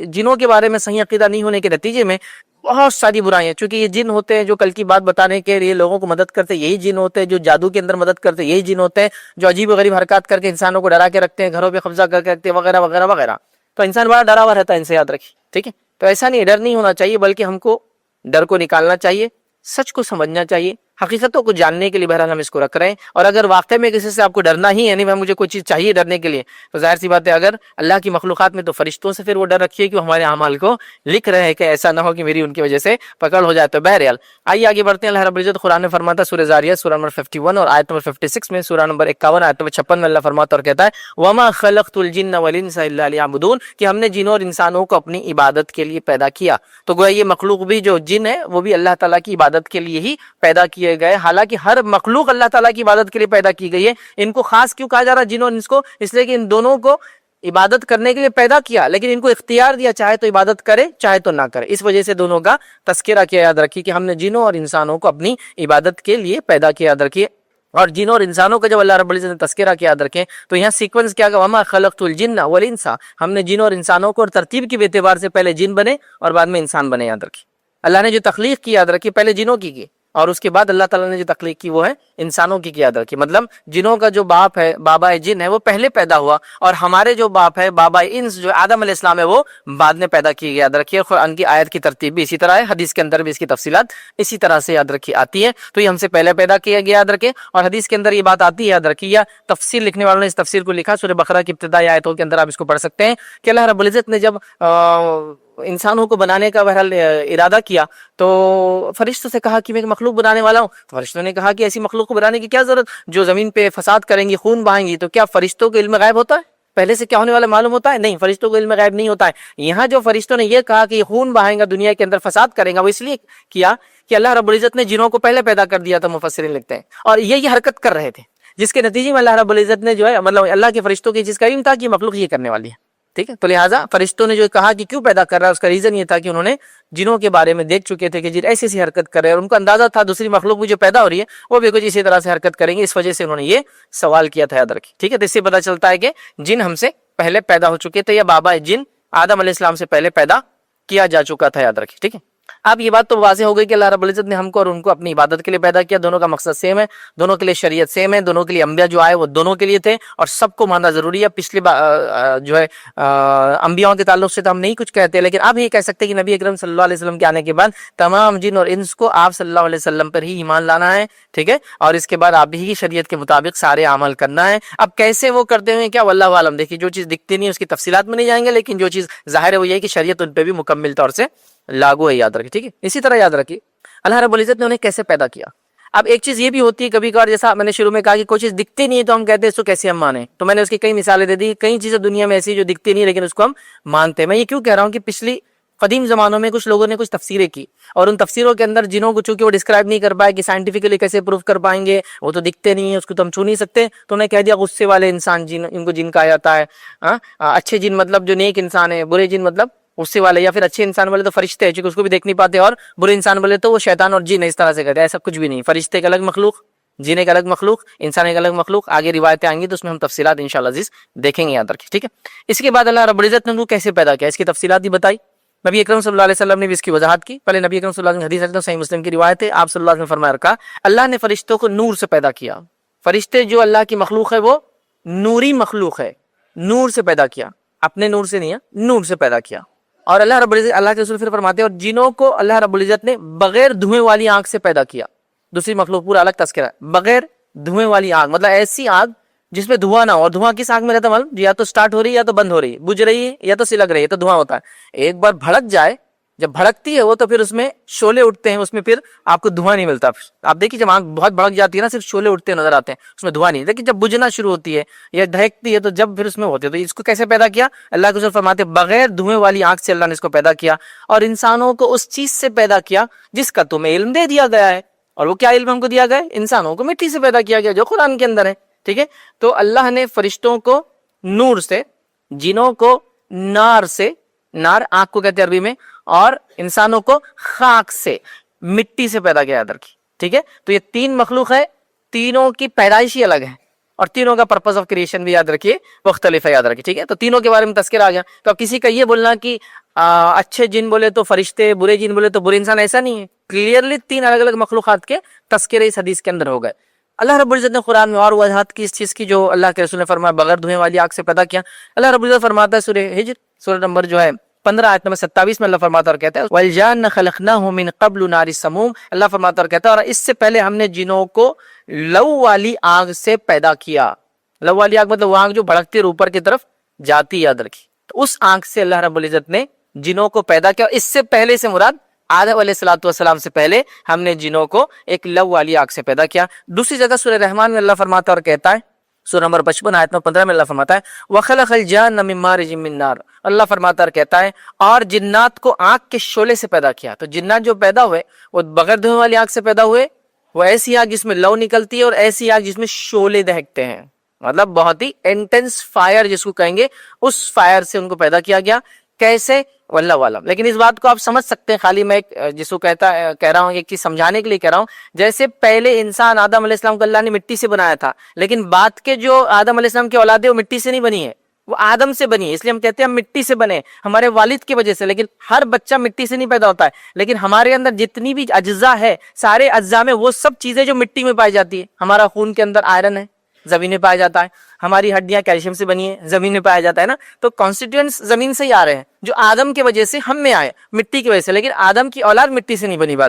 جنوں کے بارے میں صحیح عقیدہ نہیں ہونے کے نتیجے میں بہت ساری برائیاں، چونکہ یہ جن ہوتے ہیں جو کل کی بات بتانے کے لیے لوگوں کو مدد کرتے ہیں، یہی جن ہوتے ہیں جو جادو کے اندر مدد کرتے ہیں، یہی جن ہوتے ہیں جو عجیب و غریب حرکات کر کے انسانوں کو ڈرا کے رکھتے ہیں، گھروں پہ قبضہ کر کے رکھتے ہیں، وغیرہ وغیرہ وغیرہ. تو انسان بڑا ڈرا ہوا رہتا ہے ان سے، یاد رکھیے، ٹھیک ہے؟ تو ایسا نہیں، ڈر نہیں ہونا چاہیے، بلکہ ہم کو ڈر کو نکالنا چاہیے، سچ کو سمجھنا چاہیے، حقیقتوں کو جاننے کے لیے بہرحال ہم اس کو رکھ رہے ہیں. اور اگر واقعی میں کسی سے آپ کو ڈرنا ہی ہے نہیں مجھے کوئی چیز چاہیے ڈرنے کے لیے تو ظاہر سی بات ہے اگر اللہ کی مخلوقات میں تو فرشتوں سے پھر وہ ڈر رکھیے کہ وہ ہمارے اعمال کو لکھ رہے ہیں کہ ایسا نہ ہو کہ میری ان کی وجہ سے پکڑ ہو جائے. تو بہرحال آئیے آگے بڑھتے ہیں. اللہ رب العزت قرآن میں فرماتا ہے سورہ زاریات سورہ نمبر 51 اور آیت نمبر 56 میں, سورہ نمبر 51 آیت نمبر 56 میں اللہ فرماتا اور کہتا ہے وما خلقت الجن والانس الا ليعبدون, کہ ہم نے جنوں اور انسانوں کو اپنی عبادت کے لیے پیدا کیا. تو گویا یہ مخلوق بھی جو جن ہے وہ بھی اللہ تعالیٰ کی عبادت کے لیے ہی پیدا کیے گئے. حالانکہ ہر مخلوق اللہ تعالیٰ کی عبادت کے لیے پیدا کی گئی ہے. ان کو خاص کیوں کہا جا رہا ہے جن اور انس کو؟ اس لیے کہ ان دونوں کو عبادت کرنے کے لیے پیدا کیا لیکن ان کو اختیار دیا چاہے تو عبادت کرے چاہے تو نہ کرے. اس وجہ سے دونوں کا تذکرہ کیا. یاد رکھیے کہ ہم نے جنوں اور انسانوں کو اپنی عبادت کے لیے پیدا کیا. یاد رکھیے. اور جنوں اور انسانوں کا جب اللہ رب العزت نے تذکرہ کیا یاد رکھیں تو یہاں سیکوینس کیا کہ وما خلقت الجن والانس, ہم نے جنوں اور انسانوں کو اور ترتیب کے اعتبار سے پہلے جن بنے اور بعد میں انسان بنے. یاد رکھیے اللہ نے جو تخلیق کی یاد رکھیے پہلے جنوں کی اور اس کے بعد اللہ تعالیٰ نے جو تخلیق کی وہ ہے انسانوں کی یاد رکھیے. مطلب جنوں کا جو باپ ہے بابا جن ہے وہ پہلے پیدا ہوا اور ہمارے جو باپ ہے بابا انس جو آدم علیہ السلام ہے وہ بعد میں پیدا کی گئی. یاد رکھیے قرآن کی آیت کی ترتیب بھی اسی طرح ہے, حدیث کے اندر بھی اس کی تفصیلات اسی طرح سے یاد رکھیے آتی ہے. تو یہ ہم سے پہلے پیدا کیا گیا یاد رکھیں. اور حدیث کے اندر یہ بات آتی ہے یاد رکھیے, یا تفسیر لکھنے والوں نے اس تفسیر کو لکھا سورہ بقرہ کی ابتدائی آیتوں کے اندر آپ اس کو پڑھ سکتے ہیں کہ اللہ رب العزت نے جب انسانوں کو بنانے کا بہرحال ارادہ کیا تو فرشتوں سے کہا کہ میں ایک مخلوق بنانے والا ہوں. فرشتوں نے کہا کہ ایسی مخلوق کو بنانے کی کیا ضرورت جو زمین پہ فساد کریں گی خون بہائیں گی. تو کیا فرشتوں کو علم غیب ہوتا ہے؟ پہلے سے کیا ہونے والا معلوم ہوتا ہے؟ نہیں, فرشتوں کو علم غیب نہیں ہوتا ہے. یہاں جو فرشتوں نے یہ کہا کہ یہ خون بہائیں گا دنیا کے اندر فساد کریں گا وہ اس لیے کیا کہ اللہ رب العزت نے جنوں کو پہلے پیدا کر دیا تھا. مفسرین لکھتے ہیں اور یہ حرکت کر رہے تھے جس کے نتیجے میں اللہ رب العزت نے جو ہے مطلب اللہ کے فرشتوں کی چیز کا علم تھا کہ مخلوق یہ کرنے والی ہے. ٹھیک ہے, تو لہٰذا فرشتوں نے جو کہا کہ کیوں پیدا کر رہا ہے اس کا ریزن یہ تھا کہ انہوں نے جنوں کے بارے میں دیکھ چکے تھے کہ جن ایسی ایسی حرکت کر رہے ہیں اور ان کو اندازہ تھا دوسری مخلوق بھی جو پیدا ہو رہی ہے وہ بھی کچھ اسی طرح سے حرکت کریں گے. اس وجہ سے انہوں نے یہ سوال کیا تھا یاد رکھیں. ٹھیک ہے, تو اس سے پتہ چلتا ہے کہ جن ہم سے پہلے پیدا ہو چکے تھے یا بابا جن آدم علیہ السلام سے پہلے پیدا کیا جا چکا تھا. یاد رکھیں. ٹھیک ہے, اب یہ بات تو واضح ہو گئی کہ اللہ رب العزت نے ہم کو اور ان کو اپنی عبادت کے لیے پیدا کیا. دونوں کا مقصد سیم ہے, دونوں کے لیے شریعت سیم ہے, دونوں کے لیے انبیاء جو آئے وہ دونوں کے لیے تھے اور سب کو ماننا ضروری ہے. پچھلے جو ہے انبیاء کے تعلق سے تو ہم نہیں کچھ کہتے لیکن اب یہ کہہ سکتے ہیں کہ نبی اکرم صلی اللہ علیہ وسلم کے آنے کے بعد تمام جن اور انس کو آپ صلی اللہ علیہ وسلم پر ہی ایمان لانا ہے. ٹھیک ہے, اور اس کے بعد آپ ہی کی شریعت کے مطابق سارے عمل کرنا ہے. اب کیسے وہ کرتے ہوئے کیا واللہ عالم. دیکھیے جو چیز دکھتی نہیں اس کی تفصیلات میں نہیں جائیں گے لیکن جو چیز ظاہر ہے وہ یہ ہے کہ شریعت ان پہ بھی مکمل طور سے لاگو ہے. یاد رکھیے. ٹھیک ہے, اسی طرح یاد رکھیے اللہ رب العزت نے انہیں کیسے پیدا کیا. اب ایک چیز یہ بھی ہوتی ہے کبھی کبھار جیسا میں نے شروع میں کہا کہ کوئی چیز دکھتی نہیں ہے تو ہم کہتے ہیں اس کو کیسے ہم مانیں. تو میں نے اس کی کئی مثالیں دے دی. کئی چیزیں دنیا میں ایسی جو دکھتی نہیں لیکن اس کو ہم مانتے ہیں. میں یہ کیوں کہہ رہا ہوں کہ پچھلی قدیم زمانوں میں کچھ لوگوں نے کچھ تفسیریں کی اور ان تفسیروں کے اندر جنوں کو چونکہ وہ ڈسکرائب نہیں کر پائے کہ سائنٹیفکلی کیسے پروف کر پائیں گے, وہ تو دکھتے نہیں ہیں اس کو تو ہم چھو نہیں سکتے, تو انہیں کہہ دیا غصے والے انسان جن, ان کو جن کہا جاتا ہے. اچھے جن مطلب جو نیک انسان ہے, برے جن مطلب غصے والے, یا پھر اچھے انسان والے تو فرشتے ہیں چونکہ اس کو بھی دیکھ نہیں پاتے, اور برے انسان والے تو وہ شیطان اور جن. اس طرح سے کہتے ہیں. ایسا کچھ بھی نہیں. فرشتے کا الگ مخلوق, جن ایک الگ مخلوق, انسان ایک الگ مخلوق. آگے روایتیں آئیں گی تو اس میں ہم تفصیلات انشاءاللہ عزیز دیکھیں گے. یاد رکھیں. ٹھیک ہے, اس کے بعد اللہ رب العزت نے ان کو کیسے پیدا کیا اس کی تفصیلات بھی بتائی. نبی اکرم صلی اللہ علیہ وسلم نے بھی اس کی وضاحت کی. پہلے نبی اکرم صلی اللہ علیہ وسلم حدیث صحیح مسلم کی روایت ہے, آپ صلی اللہ علیہ وسلم نے فرمایا رکھا اللہ نے فرشتوں کو نور سے پیدا کیا. فرشتے جو اللہ کی مخلوق ہے وہ نوری مخلوق ہے, نور سے پیدا کیا, اپنے نور سے نہیں ہے, نور سے پیدا کیا. اور اللہ رب العزت اللہ کے رسول پھر فرماتے ہیں اور جنوں کو اللہ رب العزت نے بغیر دھوئیں والی آگ سے پیدا کیا. دوسری مخلوق پورا الگ تذکرہ ہے. بغیر دھوئیں والی آگ مطلب ایسی آگ جس میں دھواں نہ ہو. اور دھواں کس آگ میں رہتا ہے معلوم, یا تو سٹارٹ ہو رہی ہے یا تو بند ہو رہی ہے, بجھ رہی ہے یا تو سلگ رہی ہے, تو دھواں ہوتا ہے. ایک بار بھڑک جائے, جب بھڑکتی ہے وہ تو پھر اس میں شعلے اٹھتے ہیں, اس میں پھر آپ کو دھواں نہیں ملتا. آپ دیکھیے جب آگ بہت بھڑک جاتی ہے نا صرف شعلے اٹھتے نظر آتے ہیں, اس میں دھواں نہیں. لیکن جب بجھنا شروع ہوتی ہے یا دھکتی ہے تو جب پھر اس میں ہوتے ہیں. تو اس کو کیسے پیدا کیا اللہ کے رسول فرماتے بغیر دھوئیں والی آگ سے اللہ نے اس کو پیدا کیا. اور انسانوں کو اس چیز سے پیدا کیا جس کا تمہیں علم دے دیا گیا ہے. اور وہ کیا علم ہم کو دیا گیا ہے؟ انسانوں کو مٹی سے پیدا کیا گیا جو قرآن کے اندر ہے. ٹھیک ہے, تو اللہ نے فرشتوں کو نور سے, جنوں کو نار سے, نار آگ کو کہتے ہیں عربی میں, اور انسانوں کو خاک سے, مٹی سے پیدا کیا. یاد رکھیے. ٹھیک ہے, تو یہ تین مخلوق ہے, تینوں کی پیدائش ہی الگ ہے اور تینوں کا پرپز آف کریشن بھی یاد رکھیے مختلف ہے. یاد رکھیے. ٹھیک ہے, تو تینوں کے بارے میں تذکرہ آ گیا. تو اب کسی کا یہ بولنا کہ اچھے جن بولے تو فرشتے, برے جن بولے تو برے انسان, ایسا نہیں ہے. کلیئرلی تین الگ الگ مخلوقات کے تذکرے اس حدیث کے اندر ہو گئے. اللہ رب العزت نے قرآن میں اور وضاحت کی اس چیز کی جو اللہ کے رسول نے فرمایا بغیر دھوئیں والی آگ سے پیدا کیا. اللہ رب العزت فرماتا ہے سورہ ہجر سورہ نمبر جو ہے 15 آیت نمبر 27 میں اللہ فرماتا اور کہتا ہے وَالْجَانَّ خَلَقْنَاهُ مِنْ قَبْلُ نَارِ السَّمُومِ، اللہ فرماتا اور کہتا ہے اور اس سے پہلے ہم نے جنوں کو لو والی آگ سے پیدا کیا. لو والی آگ مطلب وہ آگ جو بھڑکتی اور اوپر کی طرف جاتی یاد رکھی. تو اس آگ سے اللہ رب العزت نے جنوں کو پیدا کیا. اس سے پہلے سے مراد آدم علیہ السلام سے پہلے ہم نے جنوں کو ایک لو والی آگ سے پیدا کیا. دوسری جگہ سورہ رحمان میں اللہ فرماتا اور کہتا ہے سورہ نمبر 55 آیت نمبر 15 میں اللہ فرماتا ہے وَخَلَقَ الْجَانَّ مِن مَارِجٍ مِّن نَارٍ، اللہ فرماتا اور کہتا ہے اور جنات کو آگ کے شعلے سے پیدا کیا. تو جنات جو پیدا ہوئے وہ بغیر دھوئے والی آگ سے پیدا ہوئے، وہ ایسی آگ جس میں لو نکلتی ہے اور ایسی آگ جس میں شعلے دہکتے ہیں، مطلب بہت ہی انٹینس فائر جس کو کہیں گے، اس فائر سے ان کو پیدا کیا گیا. کیسے؟ واللہ عالم. لیکن اس بات کو آپ سمجھ سکتے ہیں، خالی میں ایک جس کو کہہ رہا ہوں ایک چیز سمجھانے کے لیے کہہ رہا ہوں. جیسے پہلے انسان آدم علیہ السلام کو اللہ نے مٹی سے بنایا تھا، لیکن بعد کے جو آدم علیہ السلام کی اولاد ہے وہ مٹی سے نہیں بنی ہے، وہ آدم سے بنی ہے. اس لیے ہم کہتے ہیں ہم مٹی سے بنے ہمارے والد کی وجہ سے. لیکن ہر بچہ مٹی سے نہیں پیدا ہوتا ہے، لیکن ہمارے اندر جتنی بھی اجزاء ہے سارے اجزاء میں وہ سب چیزیں جو مٹی میں پائی جاتی ہے. ہمارا خون کے اندر آئرن ہے، زمین میں پایا جاتا ہے. ہماری ہڈیاں کیلشیم سے بنی ہیں، زمین میں پایا جاتا ہے نا. تو کانسٹیٹوئنٹس زمین سے ہی آ رہے ہیں جو آدم کی وجہ سے ہم میں آئے، مٹی کی وجہ سے. لیکن آدم کی اولاد مٹی سے نہیں بنی. بات